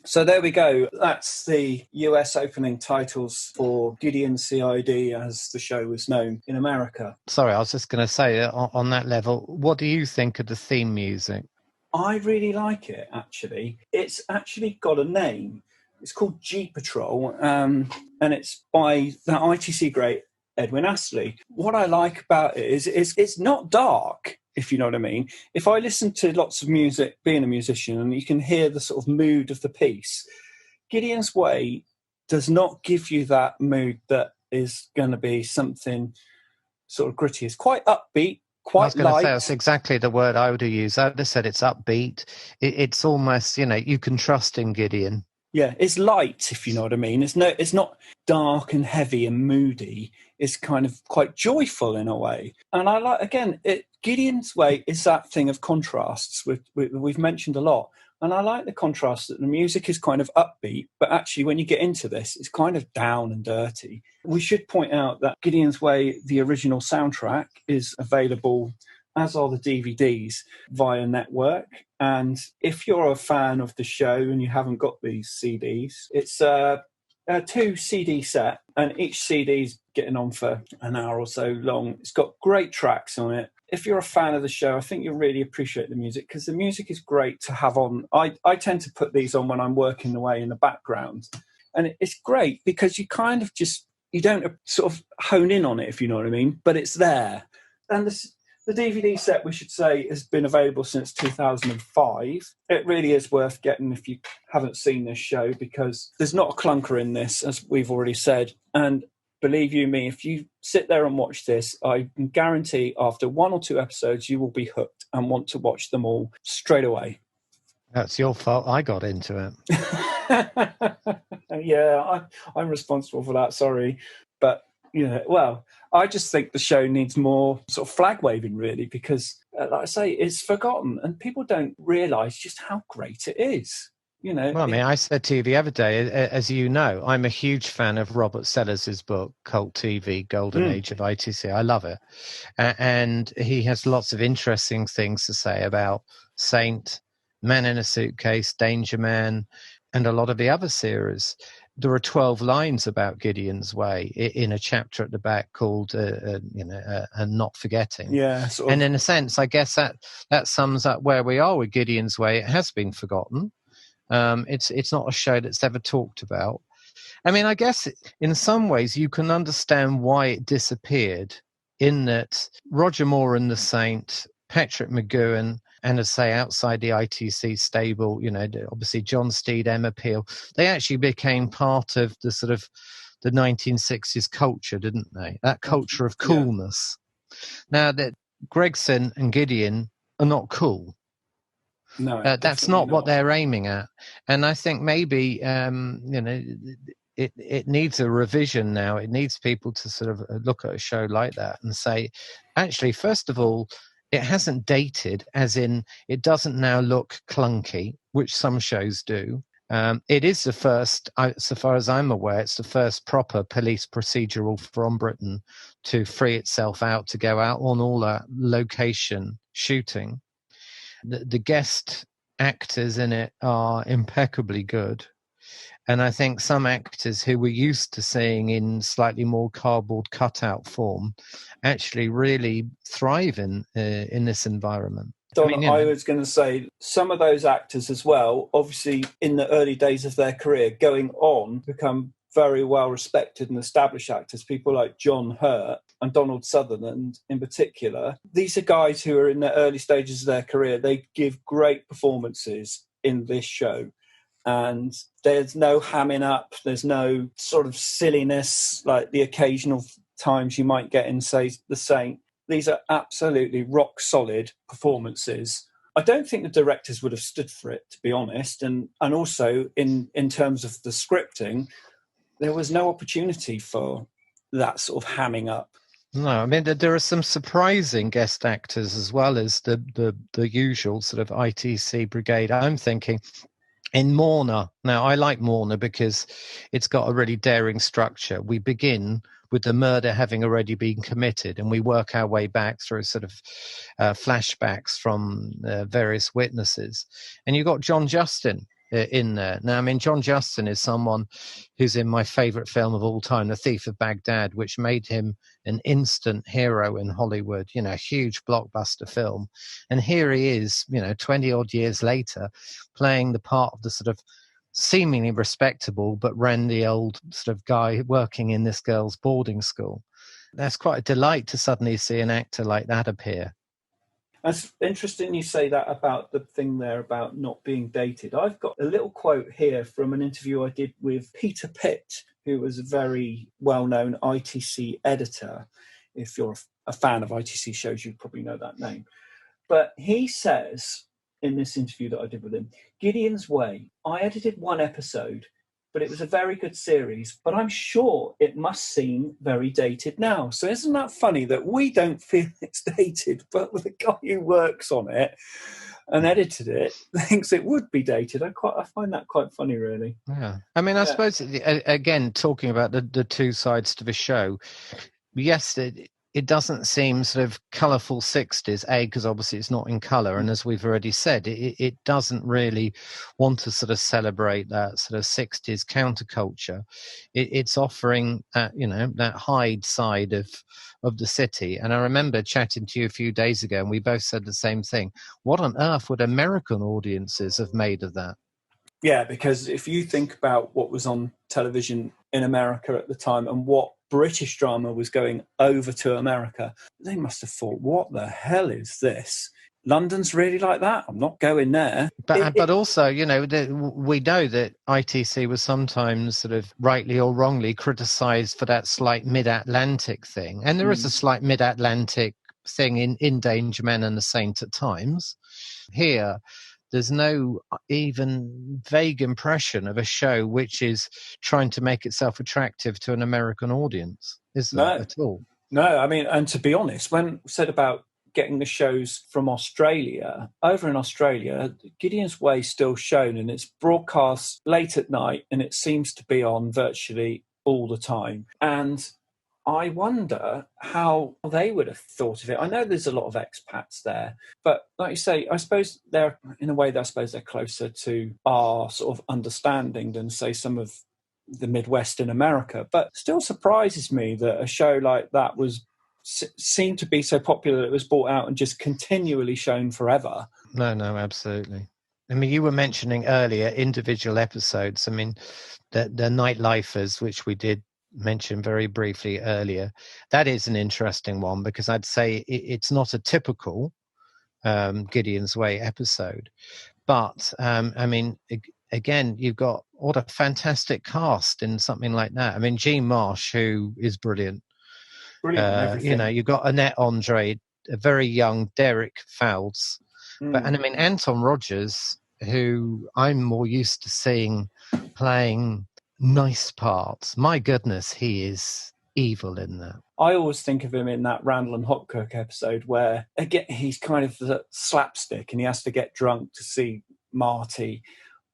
So there we go. That's the US opening titles for Gideon CID, as the show was known in America. Sorry, I was just going to say, on that level, what do you think of the theme music? I really like it, actually. It's actually got a name. It's called G Patrol, and it's by the ITC great Edwin Astley. What I like about it is it's not dark, if you know what I mean. If I listen to lots of music, being a musician, and you can hear the sort of mood of the piece, Gideon's Way does not give you that mood that is going to be something sort of gritty. It's quite upbeat, quite light. I was going to say, that's exactly the word I would have used. I would have said it's upbeat. It's almost, you can trust in Gideon. Yeah, it's light, if you know what I mean. It's not dark and heavy and moody. It's kind of quite joyful in a way. And I like, again, Gideon's Way is that thing of contrasts we've mentioned a lot. And I like the contrast that the music is kind of upbeat, but actually when you get into this, it's kind of down and dirty. We should point out that Gideon's Way, the original soundtrack, is available, as are the DVDs, via network. And if you're a fan of the show and you haven't got these CDs, it's a 2 CD set, and each CD's getting on for an hour or so long. It's got great tracks on it. If you're a fan of the show, I think you'll really appreciate the music, because the music is great to have on. I tend to put these on when I'm working away in the background. And it's great because you kind of you don't sort of hone in on it, if you know what I mean, but it's there. And the DVD set, we should say, has been available since 2005. It really is worth getting if you haven't seen this show, because there's not a clunker in this, as we've already said. And believe you me, if you sit there and watch this, I can guarantee after 1 or 2 episodes, you will be hooked and want to watch them all straight away. That's your fault. I got into it. Yeah, I'm responsible for that. Sorry. But, I just think the show needs more sort of flag waving, really, because, like I say, it's forgotten and people don't realise just how great it is. Well, I mean, I said to you the other day, as you know, I'm a huge fan of Robert Sellers' book, Cult TV, Golden Age of ITC. I love it. And he has lots of interesting things to say about Saint, Man in a Suitcase, Danger Man, and a lot of the other series. there are 12 lines about Gideon's Way in a chapter at the back called, Not Forgetting. Yeah. Sort of. And in a sense, I guess that sums up where we are with Gideon's Way. It has been forgotten. It's not a show that's ever talked about. I mean, I guess in some ways you can understand why it disappeared, in that Roger Moore and the Saint, Patrick McGowan, and as I say, outside the ITC stable, obviously John Steed, Emma Peel, they actually became part of the sort of the 1960s culture, didn't they? That culture of coolness. Yeah. Now that Gregson and Gideon are not cool. No, that's not what they're aiming at. And I think maybe, it needs a revision now. It needs people to sort of look at a show like that and say, actually, first of all, it hasn't dated, as in it doesn't now look clunky, which some shows do. It is the first, so far as I'm aware, it's the first proper police procedural from Britain to free itself out to go out on all that location shooting. The guest actors in it are impeccably good. And I think some actors who we're used to seeing in slightly more cardboard cutout form actually really thrive in this environment. Don, I was going to say, some of those actors as well, obviously in the early days of their career, going on become very well respected and established actors, people like John Hurt and Donald Sutherland in particular. These are guys who are in the early stages of their career. They give great performances in this show. And there's no hamming up, there's no sort of silliness like the occasional times you might get in, say, The Saint. These are absolutely rock solid performances. I don't think the directors would have stood for it, to be honest. And also in terms of the scripting, there was no opportunity for that sort of hamming up. No, I mean, there are some surprising guest actors as well as the usual sort of ITC brigade. I'm thinking in Morna. Now, I like Morna because it's got a really daring structure. We begin with the murder having already been committed, and we work our way back through sort of flashbacks from various witnesses. And you've got John Justin in there. Now, I mean, John Justin is someone who's in my favourite film of all time, The Thief of Baghdad, which made him an instant hero in Hollywood, a huge blockbuster film. And here he is, 20 odd years later, playing the part of the sort of seemingly respectable but randy old sort of guy working in this girl's boarding school. That's quite a delight to suddenly see an actor like that appear. That's interesting you say that about the thing there about not being dated. I've got a little quote here from an interview I did with Peter Pitt, who was a very well-known ITC editor. If you're a fan of ITC shows, you probably know that name. But he says in this interview that I did with him, Gideon's Way, I edited one episode, but it was a very good series, but I'm sure it must seem very dated now. So isn't that funny that we don't feel it's dated, but the guy who works on it and edited it thinks it would be dated? I find that quite funny, really. Yeah. I mean, I suppose, again, talking about the two sides to the show, yes, it doesn't seem sort of colourful 60s, because obviously it's not in colour. And as we've already said, it doesn't really want to sort of celebrate that sort of 60s counterculture. It's offering, that Hyde side of the city. And I remember chatting to you a few days ago, and we both said the same thing. What on earth would American audiences have made of that? Yeah, because if you think about what was on television in America at the time and what British drama was going over to America, they must have thought, what the hell is this? London's really like that? I'm not going there. But also, we know that ITC was sometimes sort of rightly or wrongly criticised for that slight mid-Atlantic thing. And there is a slight mid-Atlantic thing in Danger Man and the Saint at times. Here, there's no even vague impression of a show which is trying to make itself attractive to an American audience, is there at all? No, I mean, and to be honest, when said about getting the shows from Australia, over in Australia, Gideon's Way is still shown and it's broadcast late at night and it seems to be on virtually all the time. And I wonder how they would have thought of it. I know there's a lot of expats there, but like you say, I suppose they're, in a way, I suppose they're closer to our sort of understanding than, say, some of the Midwest in America. But still surprises me that a show like that seemed to be so popular that it was brought out and just continually shown forever. No, absolutely. I mean, you were mentioning earlier individual episodes. I mean, the Nightlifers, which we did mention very briefly earlier, that is an interesting one, because I'd say it's not a typical Gideon's Way episode. But, I mean, again, you've got what a fantastic cast in something like that. I mean, Jean Marsh, who is brilliant. Brilliant. You've got Annette Andre, a very young Derek Fowles. But, and I mean, Anton Rogers, who I'm more used to seeing playing nice parts. My goodness, he is evil in that. I always think of him in that Randall and Hopkirk episode where, again, he's kind of the slapstick and he has to get drunk to see Marty.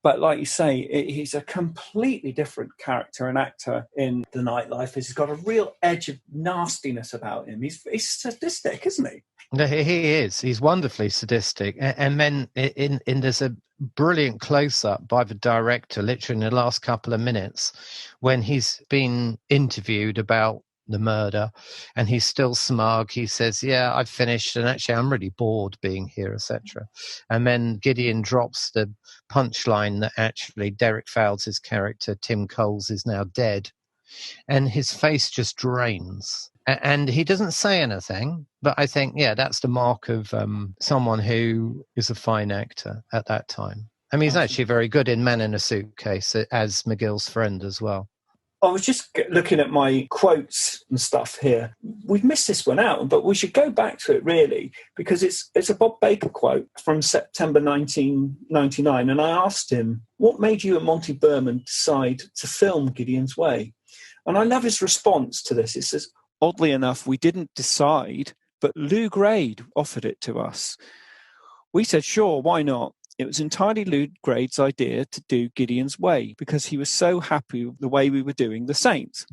But like you say, he's a completely different character and actor in The Nightlifers. He's got a real edge of nastiness about him. He's sadistic, isn't he? He is. He's wonderfully sadistic. And then there's a brilliant close-up by the director, literally in the last couple of minutes, when he's been interviewed about the murder and he's still smug. He says, yeah, I've finished, and actually I'm really bored being here, etc. And then Gideon drops the punchline that actually Derek Fowles' character, Tim Coles, is now dead. And his face just drains. And he doesn't say anything, but I think, yeah, that's the mark of someone who is a fine actor at that time. I mean, he's actually very good in Man in a Suitcase as McGill's friend as well. I was just looking at my quotes and stuff here. We've missed this one out, but we should go back to it, really, because it's a Bob Baker quote from September 1999, and I asked him, what made you and Monty Berman decide to film Gideon's Way? And I love his response to this. It says, oddly enough, we didn't decide, but Lou Grade offered it to us. We said, sure, why not? It was entirely Lou Grade's idea to do Gideon's Way because he was so happy with the way we were doing The Saints.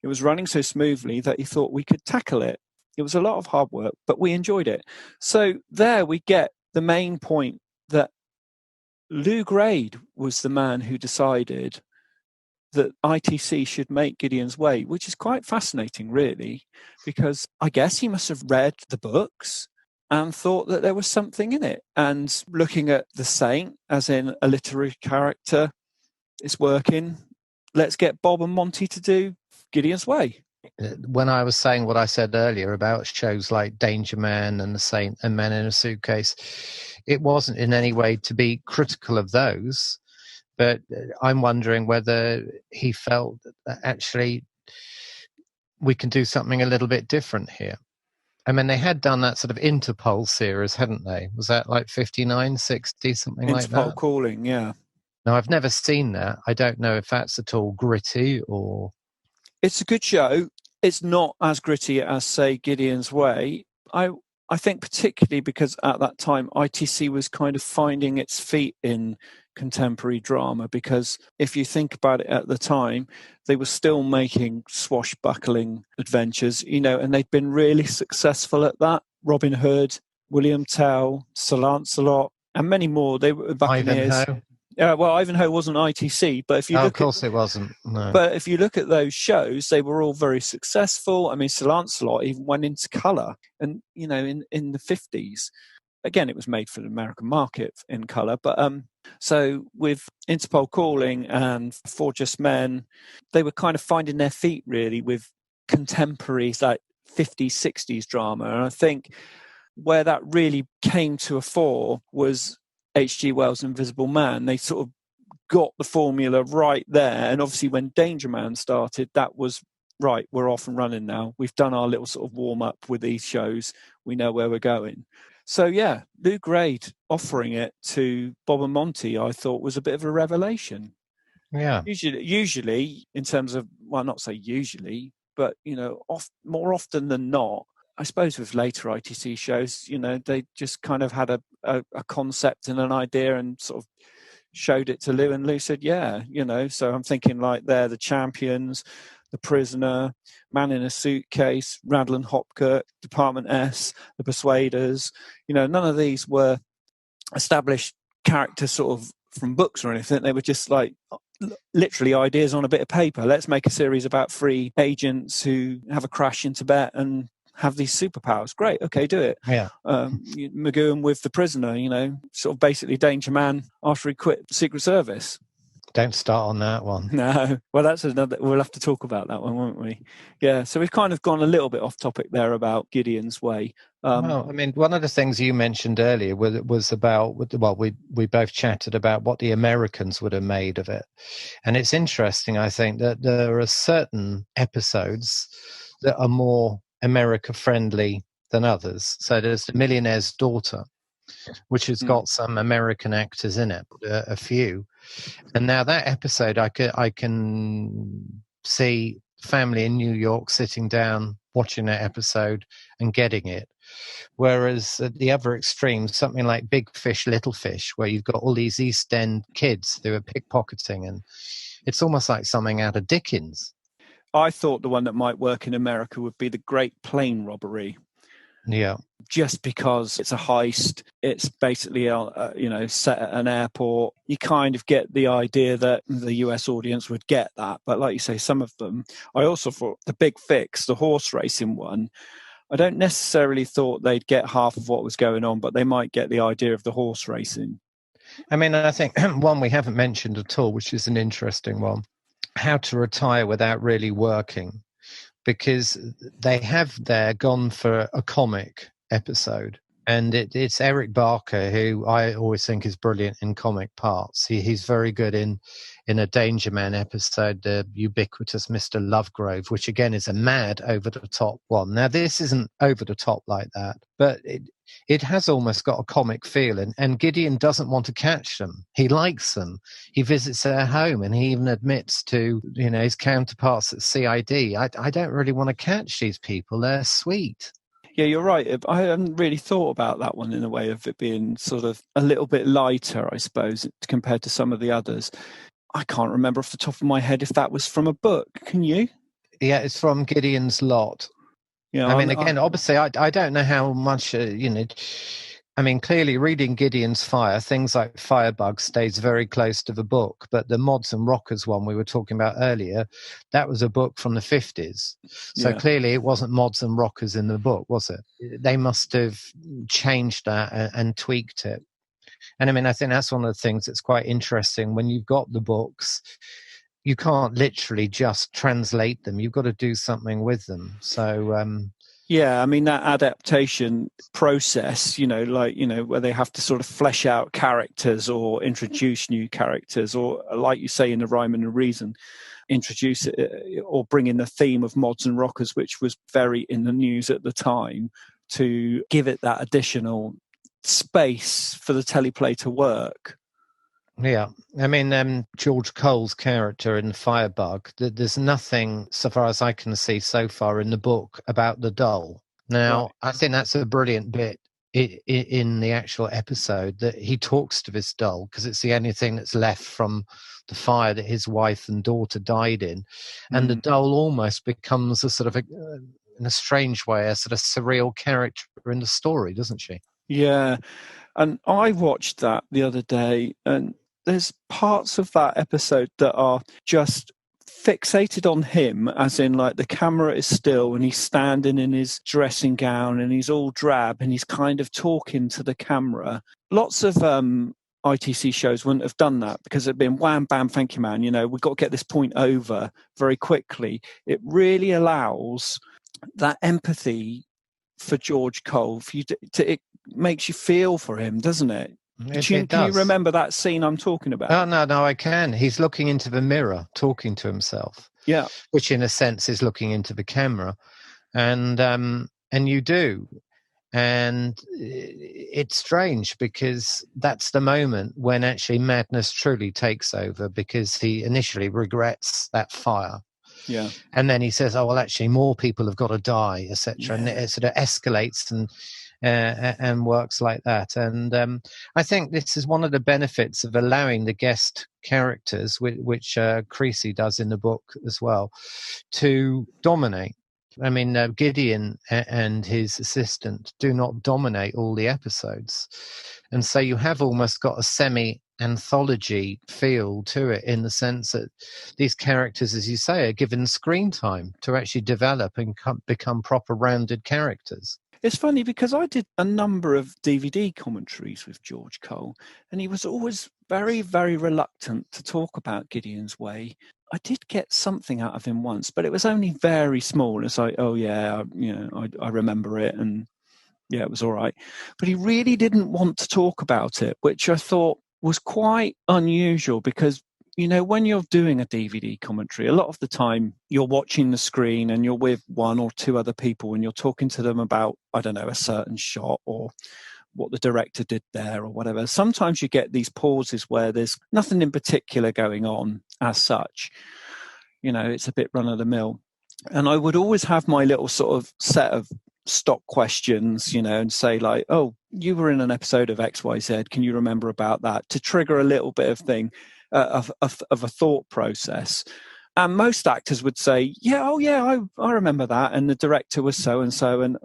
It was running so smoothly that he thought we could tackle it. It was a lot of hard work, but we enjoyed it. So there we get the main point that Lou Grade was the man who decided that ITC should make Gideon's Way, which is quite fascinating, really, because I guess he must have read the books and thought that there was something in it. And looking at the Saint, as in a literary character, it's working. Let's get Bob and Monty to do Gideon's Way. When I was saying what I said earlier about shows like Danger Man and The Saint and Man in a Suitcase, it wasn't in any way to be critical of those. But I'm wondering whether he felt that actually we can do something a little bit different here. I mean, they had done that sort of Interpol series, hadn't they? Was that like 59, 60, something like that? Interpol Calling, yeah. No, I've never seen that. I don't know if that's at all gritty or... It's a good show. It's not as gritty as, say, Gideon's Way. I think particularly because at that time, ITC was kind of finding its feet in contemporary drama, because if you think about it at the time, they were still making swashbuckling adventures, and they'd been really successful at that. Robin Hood, William Tell, Sir Lancelot, and many more. They were Buccaneers. Ivanhoe. Well, Ivanhoe wasn't ITC, but if you look, of course it wasn't. No. But if you look at those shows, they were all very successful. I mean, Sir Lancelot even went into colour, and in the 50s. Again, it was made for the American market in colour, but so with Interpol Calling and For Just Men, they were kind of finding their feet really with contemporary like 50s, 60s drama, and I think where that really came to a fore was H.G. Wells' Invisible Man. They sort of got the formula right there, and obviously when Danger Man started, that was right, we're off and running now. We've done our little sort of warm-up with these shows. We know where we're going. So, yeah, Lou Grade offering it to Bob and Monty, I thought was a bit of a revelation. Yeah. Usually in terms of, well, not say usually, but, more often than not, I suppose with later ITC shows, they just kind of had a concept and an idea and sort of showed it to Lou, and Lou said, yeah, so I'm thinking like they're The Champions, The Prisoner, Man in a Suitcase, Randall and Hopkirk, Department S, The Persuaders. None of these were established characters sort of from books or anything. They were just like literally ideas on a bit of paper. Let's make a series about 3 agents who have a crash in Tibet and have these superpowers. Great, okay, do it. Yeah. Magooan with the prisoner, sort of basically Danger Man after he quit Secret Service. Don't start on that one. No. Well, that's another. We'll have to talk about that one, won't we? Yeah. So we've kind of gone a little bit off topic there about Gideon's Way. Well, I mean, one of the things you mentioned earlier was about, well, we both chatted about what the Americans would have made of it. And it's interesting, I think, that there are certain episodes that are more America-friendly than others. So there's The Millionaire's Daughter, which has got some American actors in it, a few. And now that episode, I can see family in New York sitting down, watching that episode and getting it. Whereas at the other extreme, something like Big Fish, Little Fish, where you've got all these East End kids who are pickpocketing, and it's almost like something out of Dickens. I thought the one that might work in America would be The Great Plane Robbery. Yeah. Just because it's a heist, it's basically set at an airport. You kind of get the idea that the US audience would get that, but like you say, some of them. I also thought The Big Fix, the horse racing one, I don't necessarily thought they'd get half of what was going on, but they might get the idea of the horse racing. I mean, I think one we haven't mentioned at all, which is an interesting one, how to retire without really working, because they have there gone for a comic episode, and it's Eric Barker, who I always think is brilliant in comic parts. He's very good in a Danger Man episode, the ubiquitous Mr. Lovegrove, which again is a mad over the top one. Now this isn't over the top like that, but it has almost got a comic feel, and Gideon doesn't want to catch them. He likes them. He visits their home, and he even admits to his counterparts at CID, I don't really want to catch these people. They're sweet. Yeah, you're right. I hadn't really thought about that one in a way of it being sort of a little bit lighter, I suppose, compared to some of the others. I can't remember off the top of my head if that was from a book. Can you? Yeah, it's from Gideon's Lot. Yeah, I mean, again, obviously, I don't know how much, I mean, clearly reading Gideon's Fire, things like Firebug stays very close to the book, but the Mods and Rockers one we were talking about earlier, that was a book from the 50s. So clearly it wasn't Mods and Rockers in the book, was it? They must have changed that and tweaked it. And I mean, I think that's one of the things that's quite interesting. When you've got the books, you can't literally just translate them. You've got to do something with them. So, yeah, I mean, that adaptation process, where they have to sort of flesh out characters or introduce new characters, or like you say in The Rhyme and the Reason, introduce it or bring in the theme of Mods and Rockers, which was very in the news at the time, to give it that additional space for the teleplay to work. Yeah, I mean, George Cole's character in Firebug, there's nothing, so far as I can see so far in the book, about the doll. Now, right. I think that's a brilliant bit in the actual episode, that he talks to this doll, because it's the only thing that's left from the fire that his wife and daughter died in. And the doll almost becomes a sort of, in a strange way, a sort of surreal character in the story, doesn't she? Yeah, and I watched that the other day, and there's parts of that episode that are just fixated on him, as in like the camera is still and he's standing in his dressing gown and he's all drab and he's kind of talking to the camera. Lots of ITC shows wouldn't have done that, because it'd been wham, bam, thank you, man. We've got to get this point over very quickly. It really allows that empathy for George Cole. It makes you feel for him, doesn't it? Can you remember that scene I'm talking about? Oh, no, I can. He's looking into the mirror, talking to himself. Yeah. Which in a sense is looking into the camera. And you do. And it's strange, because that's the moment when actually madness truly takes over, because he initially regrets that fire. Yeah. And then he says, oh, well, actually more people have got to die, etc. Yeah. And it sort of escalates and works like that. And I think this is one of the benefits of allowing the guest characters, which Creasy does in the book as well, to dominate. I mean, Gideon and his assistant do not dominate all the episodes. And so you have almost got a anthology feel to it, in the sense that these characters, as you say, are given screen time to actually develop and become proper rounded characters. It's funny because I did a number of DVD commentaries with George Cole, and he was always very, very reluctant to talk about Gideon's Way. I did get something out of him once, but it was only very small. It's like, oh yeah, I remember it, and yeah, it was all right. But he really didn't want to talk about it, which I thought was quite unusual because, when you're doing a DVD commentary, a lot of the time you're watching the screen and you're with one or two other people and you're talking to them about, I don't know, a certain shot or what the director did there or whatever. Sometimes you get these pauses where there's nothing in particular going on as such. It's a bit run of the mill. And I would always have my little sort of set of stock questions, and say like, oh, you were in an episode of XYZ. Can you remember about that? To trigger a little bit of thing, of a thought process. And most actors would say, yeah, I remember that. And the director was so-and-so and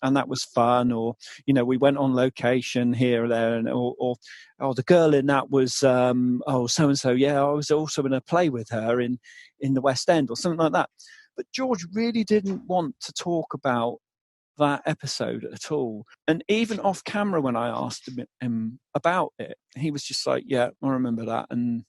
that was fun. Or, we went on location here or there. And, or the girl in that was, so-and-so. Yeah, I was also in a play with her in the West End or something like that. But George really didn't want to talk about that episode at all. And even off camera, when I asked him about it, he was just like, yeah, I remember that. And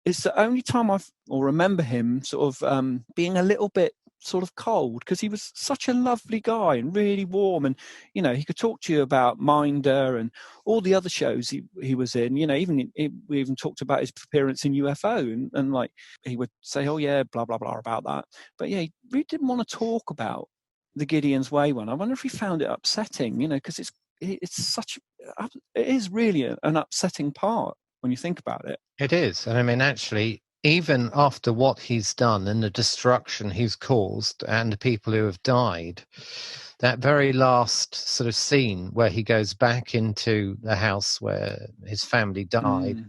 it's the only time I remember him sort of being a little bit sort of cold, because he was such a lovely guy and really warm. And, he could talk to you about Minder and all the other shows he was in. We even talked about his appearance in UFO and like he would say, oh yeah, blah, blah, blah about that. But yeah, he really didn't want to talk about the Gideon's Way one. I wonder if he found it upsetting, because it is really an upsetting part when you think about it. It is. And I mean, actually, even after what he's done and the destruction he's caused and the people who have died, that very last sort of scene where he goes back into the house where his family died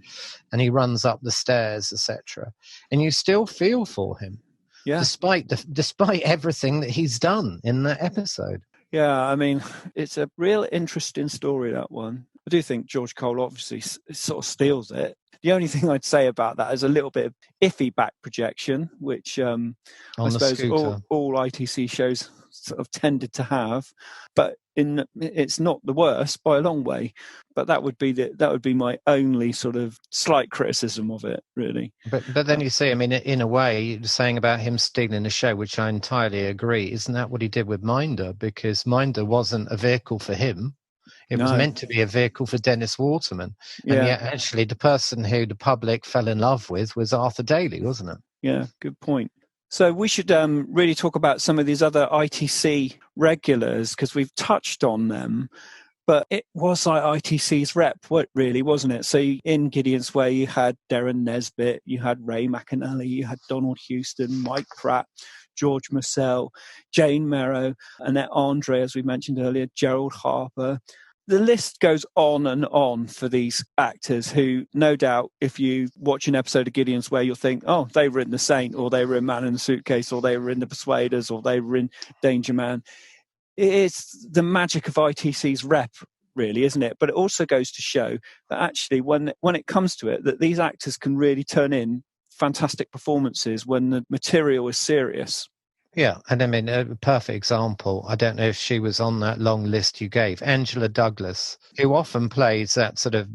and he runs up the stairs, etc., and you still feel for him. Yeah. Despite everything that he's done in that episode. Yeah, I mean, it's a real interesting story, that one. I do think George Cole obviously sort of steals it. The only thing I'd say about that is a little bit of iffy back projection, which I suppose all ITC shows sort of tended to have. But it's not the worst by a long way. But that would be my only sort of slight criticism of it, really. But then you see, I mean, in a way, you're saying about him stealing the show, which I entirely agree. Isn't that what he did with Minder? Because Minder wasn't a vehicle for him. It was meant to be a vehicle for Dennis Waterman. And yet, actually, the person who the public fell in love with was Arthur Daly, wasn't it? Yeah, good point. So we should really talk about some of these other ITC regulars, because we've touched on them. But it was like ITC's rep, really, wasn't it? So in Gideon's Way, you had Darren Nesbitt, you had Ray McAnally, you had Donald Houston, Mike Pratt, George Mussel, Jane Merrow, Annette Andre, as we mentioned earlier, Gerald Harper. The list goes on and on for these actors who, no doubt, if you watch an episode of Gideon's Way, you'll think, oh, they were in The Saint, or they were in Man in the Suitcase, or they were in The Persuaders, or they were in Danger Man. It's the magic of ITC's rep, really, isn't it? But it also goes to show that actually when it comes to it, that these actors can really turn in fantastic performances when the material is serious. Yeah, and I mean, a perfect example, I don't know if she was on that long list you gave, Angela Douglas, who often plays that sort of,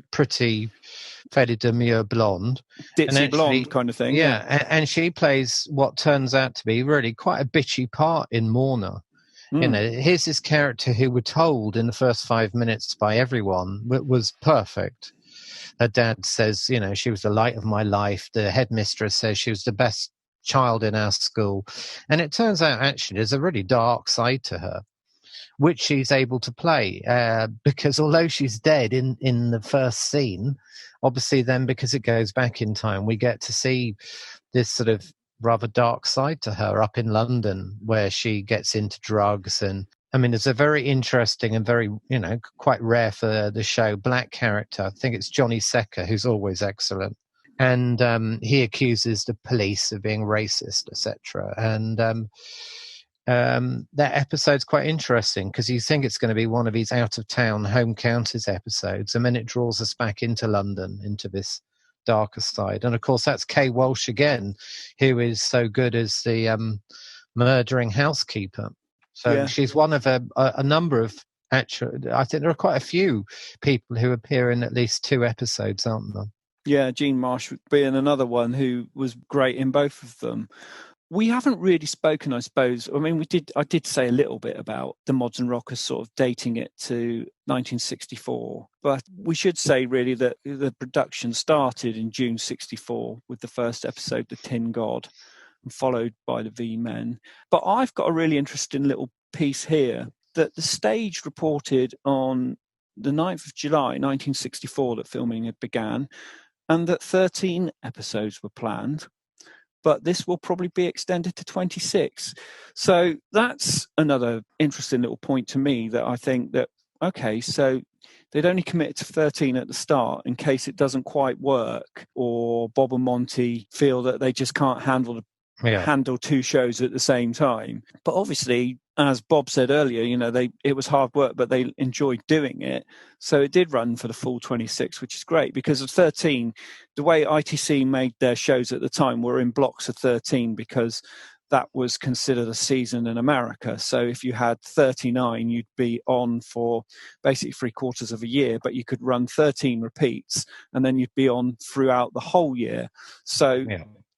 pretty, fairly demure blonde. Ditzy blonde kind of thing. Yeah, and she plays what turns out to be really quite a bitchy part in Mourner. Here's this character who we're told in the first 5 minutes by everyone was perfect. Her dad says, she was the light of my life. The headmistress says she was the best child in our school. And it turns out, actually, there's a really dark side to her, which she's able to play. Because although she's dead in the first scene, obviously then, because it goes back in time, we get to see this sort of rather dark side to her up in London, where she gets into drugs. And I mean, it's a very interesting and very, quite rare for the show, black character. I think it's Johnny Secker, who's always excellent. And he accuses the police of being racist, etc. And that episode's quite interesting because you think it's going to be one of his out-of-town home counties episodes, and then it draws us back into London, into this darker side. And of course, that's Kay Walsh again, who is so good as the murdering housekeeper. So she's one of a number of, actually, I think there are quite a few people who appear in at least 2 episodes, aren't there? Yeah, Jean Marsh being another one who was great in both of them. We haven't really spoken, I suppose. I mean, I did say a little bit about the Mods and Rockers sort of dating it to 1964. But we should say really that the production started in June 64 with the first episode, The Tin God, and followed by the V-Men. But I've got a really interesting little piece here that the Stage reported on the 9th of July 1964 that filming had began, and that 13 episodes were planned. But this will probably be extended to 26. So that's another interesting little point to me, that I think that, okay, so they'd only committed to 13 at the start in case it doesn't quite work, or Bob and Monty feel that they just can't handle 2 shows at the same time. But obviously, as Bob said earlier, it was hard work, but they enjoyed doing it. So it did run for the full 26, which is great, because of 13, the way ITC made their shows at the time were in blocks of 13, because that was considered a season in America. So if you had 39, you'd be on for basically 3/4 of a year, but you could run 13 repeats, and then you'd be on throughout the whole year. So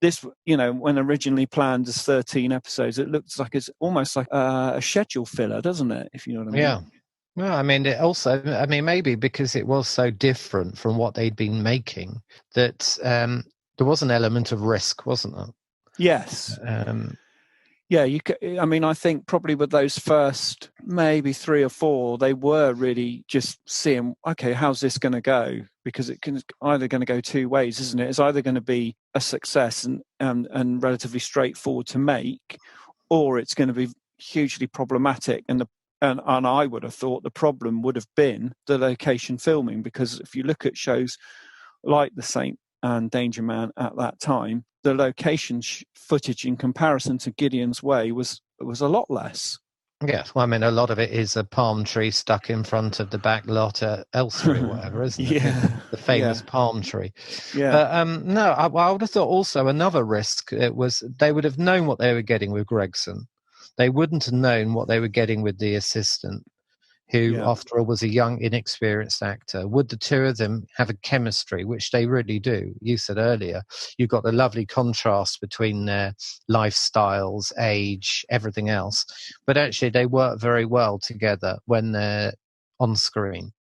this, when originally planned as 13 episodes, it looks like it's almost like a schedule filler, doesn't it? If you know what I mean. Yeah. Well, I mean, maybe because it was so different from what they'd been making, that there was an element of risk, wasn't there? Yes. Yeah, I think probably with those first maybe 3 or 4, they were really just seeing, okay, how's this going to go? Because it can either going to go 2 ways, isn't it? It's either going to be a success and relatively straightforward to make, or it's going to be hugely problematic. And I would have thought the problem would have been the location filming, because if you look at shows like The Saint and Danger Man at that time, the location footage in comparison to Gideon's Way was a lot less. Yes, well, I mean, a lot of it is a palm tree stuck in front of the back lot at Elstree or whatever, isn't it? The famous palm tree. Yeah. But no, I would have thought also another risk was they would have known what they were getting with Gregson. They wouldn't have known what they were getting with the assistant, who, after all, was a young, inexperienced actor. Would the 2 of them have a chemistry, which they really do? You said earlier, you've got the lovely contrast between their lifestyles, age, everything else. But actually, they work very well together when they're on screen.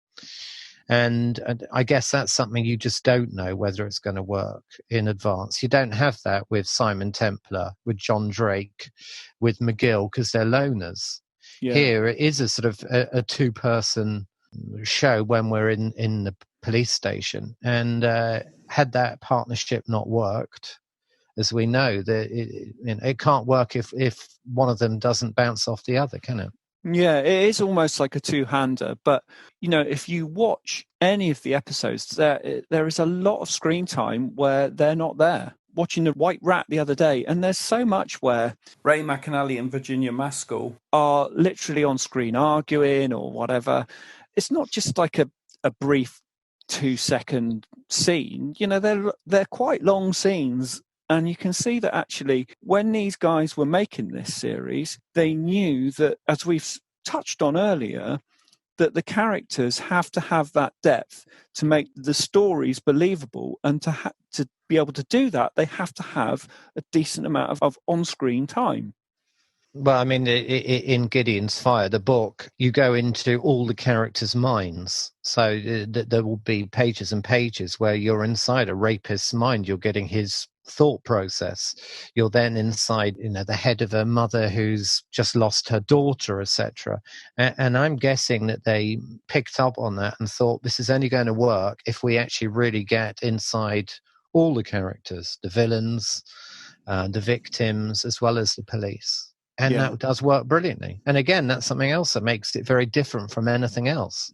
And I guess that's something you just don't know whether it's going to work in advance. You don't have that with Simon Templar, with John Drake, with McGill, because they're loners. Yeah. Here it is a sort of a 2-person show when we're in the police station, and had that partnership not worked, as we know, that it can't work if one of them doesn't bounce off the other, can it? Yeah, it is almost like a 2-hander. But if you watch any of the episodes, there is a lot of screen time where they're not there. Watching The White Rat the other day, and there's so much where Ray McAnally and Virginia Maskell are literally on screen arguing or whatever. It's not just like a brief 2-second scene. They're quite long scenes, and you can see that actually when these guys were making this series, they knew that, as we've touched on earlier, that the characters have to have that depth to make the stories believable, and to be able to do that, they have to have a decent amount of on-screen time. Well, I mean, in Gideons Fire, the book, you go into all the characters' minds. So there will be pages and pages where you're inside a rapist's mind. You're getting his thought process. You're then inside, the head of a mother who's just lost her daughter, etc. And I'm guessing that they picked up on that and thought, this is only going to work if we actually really get inside all the characters, the villains, the victims, as well as the police. And that does work brilliantly. And again, that's something else that makes it very different from anything else.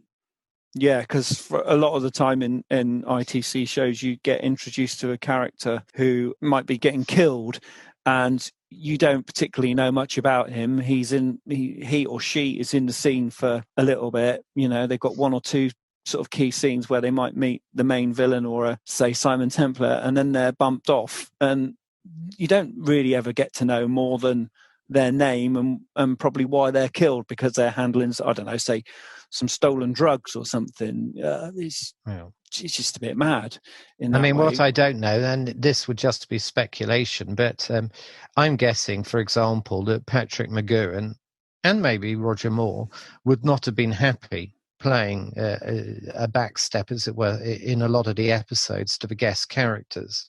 Yeah, because for a lot of the time in ITC shows, you get introduced to a character who might be getting killed, and you don't particularly know much about him. He or she is in the scene for a little bit. You know, they've got one or two sort of key scenes where they might meet the main villain or say Simon Templar, and then they're bumped off, and you don't really ever get to know more than their name and probably why they're killed, because they're handling, I don't know, say some stolen drugs or something. It's just a bit mad in that way. What I don't know, and this would just be speculation, but I'm guessing, for example, that Patrick McGoohan and maybe Roger Moore would not have been happy playing a backstep, as it were, in a lot of the episodes to the guest characters.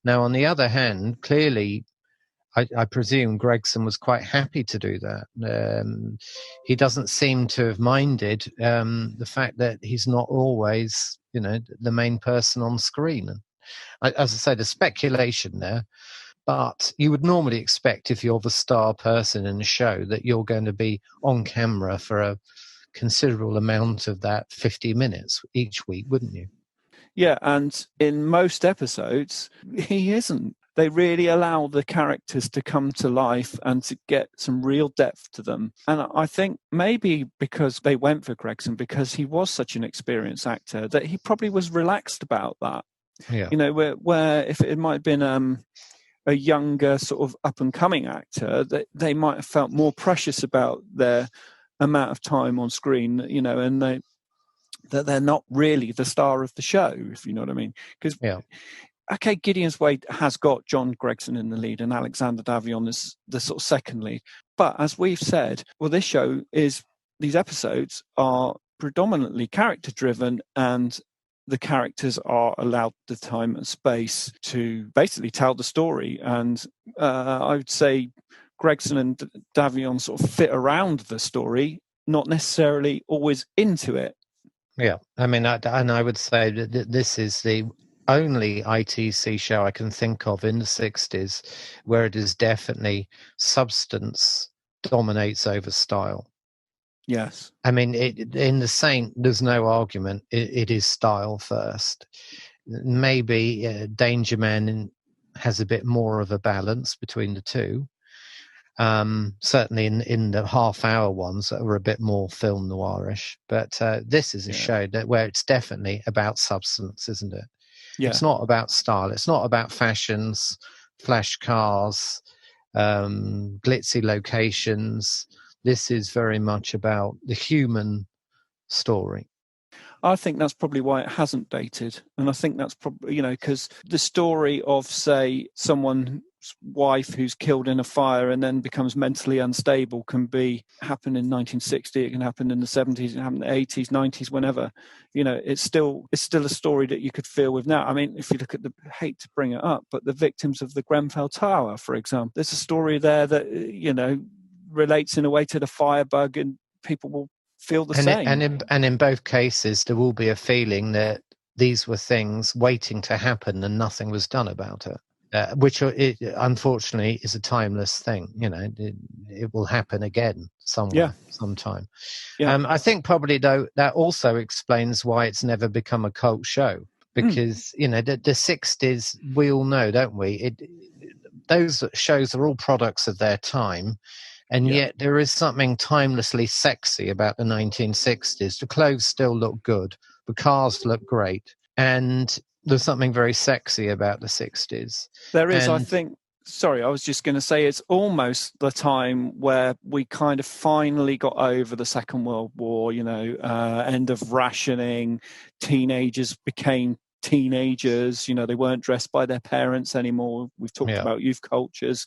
Now, on the other hand, clearly, I presume Gregson was quite happy to do that. He doesn't seem to have minded the fact that he's not always, the main person on screen. And as I say, there's speculation there, but you would normally expect, if you're the star person in the show, that you're going to be on camera for a considerable amount of that 50 minutes each week, wouldn't you? Yeah, and in most episodes, he isn't. They really allow the characters to come to life and to get some real depth to them. And I think maybe because they went for Gregson, because he was such an experienced actor, that he probably was relaxed about that. Yeah. Where if it might have been a younger sort of up-and-coming actor, that they might have felt more precious about their amount of time on screen, and that they're not really the star of the show, if you know what I mean. Because okay, Gideons Way has got John Gregson in the lead and Alexander Davion is the sort of second lead. But as we've said, this show these episodes are predominantly character driven, and the characters are allowed the time and space to basically tell the story. And I would say Gregson and Davion sort of fit around the story, not necessarily always into it. Yeah, I would say that this is the only ITC show I can think of in the 60s where it is definitely substance dominates over style. Yes. In The Saint, there's no argument. It is style first. Maybe Danger Man has a bit more of a balance between the two. Certainly in the half-hour ones that were a bit more film noirish. But this is a show where it's definitely about substance, isn't it? Yeah. It's not about style. It's not about fashions, flash cars, glitzy locations. This is very much about the human story. I think that's probably why it hasn't dated. And I think that's probably, because the story of, say, someone's wife who's killed in a fire and then becomes mentally unstable can happen in 1960, it can happen in the 70s, it can happen in the 80s, 90s, whenever. It's still a story that you could feel with now. If you look at I hate to bring it up, but the victims of the Grenfell Tower, for example, there's a story there that, relates in a way to the Firebug, and people will feel the same. And in both cases, there will be a feeling that these were things waiting to happen and nothing was done about it. Which unfortunately is a timeless thing. It will happen again somewhere, sometime. Yeah. I think probably though that also explains why it's never become a cult show, because the 60s, we all know, don't we? Those shows are all products of their time, and yet there is something timelessly sexy about the 1960s. The clothes still look good, the cars look great, and there's something very sexy about the 60s. There is, I think. Sorry, I was just going to say it's almost the time where we kind of finally got over the Second World War, end of rationing, teenagers became teenagers, they weren't dressed by their parents anymore. We've talked about youth cultures.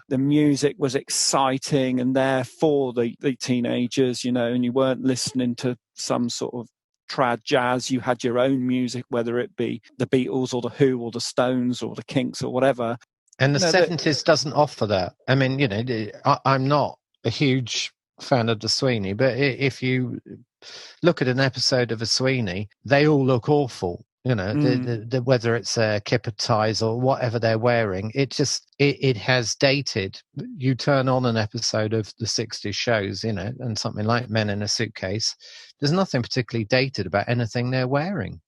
The music was exciting and there for the teenagers, and you weren't listening to some sort of trad jazz. You had your own music, whether it be the Beatles or the Who or the Stones or the Kinks or whatever. And the 70s doesn't offer that. I'm not a huge fan of the Sweeney, but if you look at an episode of a Sweeney, they all look awful. Whether it's kipper ties or whatever they're wearing, it has dated. You turn on an episode of the 60s shows, and something like Men in a Suitcase, there's nothing particularly dated about anything they're wearing.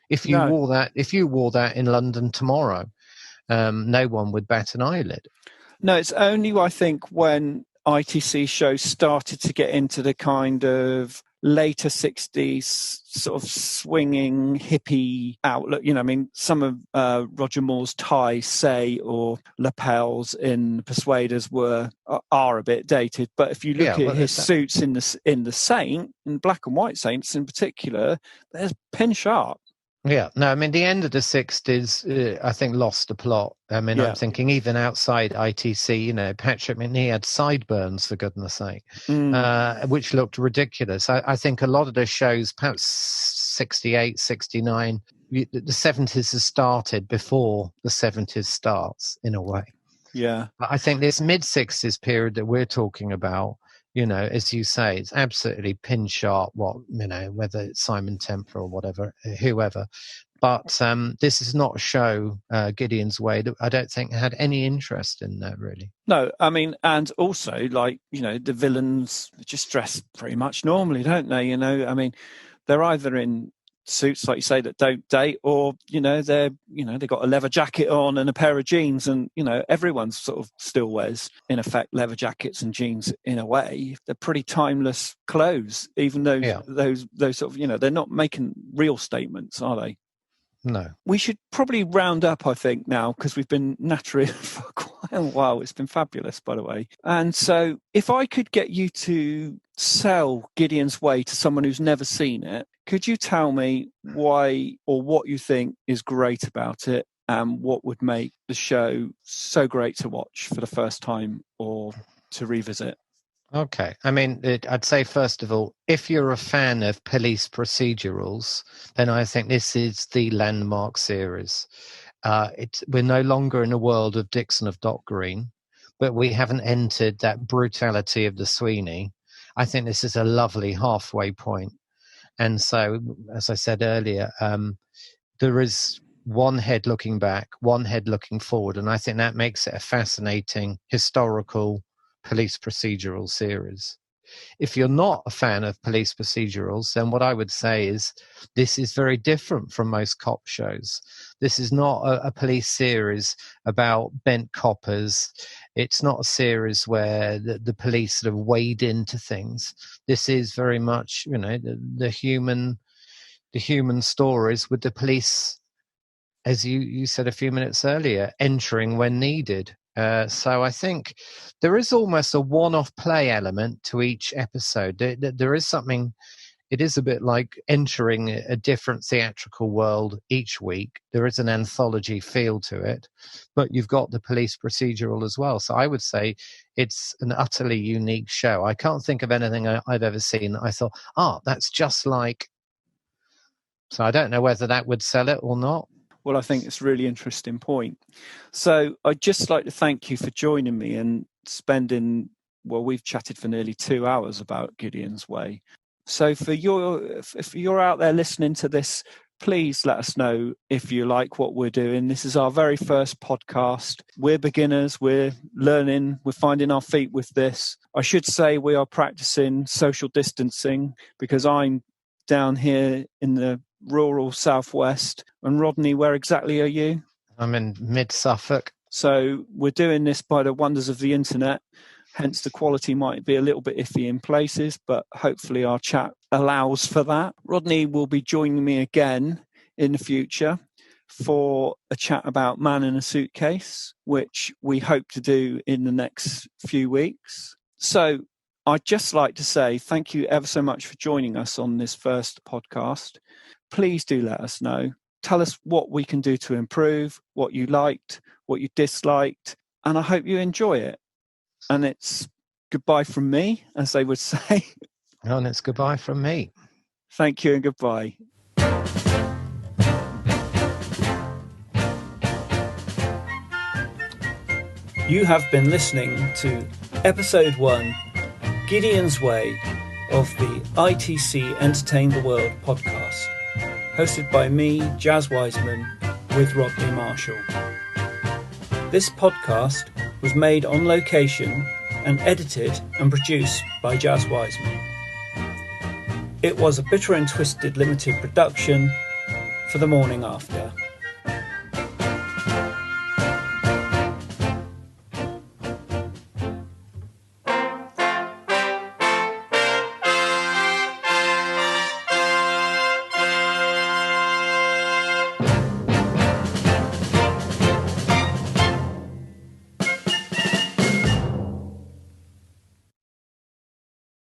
If you wore that in London tomorrow, no one would bat an eyelid. No, it's only, I think, when ITC shows started to get into the kind of later 60s sort of swinging hippie outlook. I mean, some of Roger Moore's ties, say, or lapels in Persuaders are a bit dated. But if you look at his suits in the Saint, in black and white Saints in particular, they're pin sharp. Yeah, no, I mean, the end of the 60s, I think, lost the plot. I mean, I'm thinking even outside ITC, Patrick Macnee had sideburns, for goodness sake, which looked ridiculous. I think a lot of the shows, perhaps 68, 69, the 70s has started before the 70s starts, in a way. Yeah. But I think this mid-60s period that we're talking about, as you say, it's absolutely pin sharp, whether it's Simon Templar or whatever, whoever. But this is not a show, Gideon's Way, that I don't think had any interest in that, really. No, I mean, and also, the villains just dress pretty much normally, don't they? I mean, they're either in suits, like you say, that don't date, or they've got a leather jacket on and a pair of jeans, and everyone sort of still wears, in effect, leather jackets and jeans. In a way, they're pretty timeless clothes, even though those sort of they're not making real statements, are they? No. We should probably round up, I think, now, because we've been nattering for quite a while. It's been fabulous, by the way. And so if I could get you to sell Gideon's Way to someone who's never seen it, could you tell me why or what you think is great about it, and what would make the show so great to watch for the first time or to revisit? Okay. I mean, I'd say, first of all, if you're a fan of police procedurals, then I think this is the landmark series. We're no longer in a world of Dixon of Dock Green, but we haven't entered that brutality of the Sweeney. I think this is a lovely halfway point. And so, as I said earlier, there is one head looking back, one head looking forward, and I think that makes it a fascinating historical police procedural series. If you're not a fan of police procedurals, then what I would say is this is very different from most cop shows. This is not a police series about bent coppers. It's not a series where the police sort of wade into things. This is very much, the human stories, with the police, as you said a few minutes earlier, entering when needed. So I think there is almost a one-off play element to each episode. There is something, it is a bit like entering a different theatrical world each week. There is an anthology feel to it, but you've got the police procedural as well. So I would say it's an utterly unique show. I can't think of anything I've ever seen that I thought, that's just like. So I don't know whether that would sell it or not. Well, I think it's a really interesting point. So I'd just like to thank you for joining me and spending, we've chatted for nearly 2 hours about Gideon's Way. So if you're out there listening to this, please let us know if you like what we're doing. This is our very first podcast. We're beginners. We're learning. We're finding our feet with this. I should say we are practicing social distancing, because I'm down here in the rural southwest. And Rodney, where exactly are you? I'm in mid-Suffolk. So we're doing this by the wonders of the internet. Hence, the quality might be a little bit iffy in places, but hopefully our chat allows for that. Rodney will be joining me again in the future for a chat about Man in a Suitcase, which we hope to do in the next few weeks. So I'd just like to say thank you ever so much for joining us on this first podcast. Please do let us know. Tell us what we can do to improve, what you liked, what you disliked, and I hope you enjoy it. And it's goodbye from me, as they would say. And it's goodbye from me. Thank you and goodbye. You have been listening to Episode 1, Gideon's Way, of the ITC Entertained The World podcast, hosted by me, Jaz Wiseman, with Rodney Marshall. This podcast was made on location and edited and produced by Jaz Wiseman. It was a Bitter and Twisted Limited production for the morning after.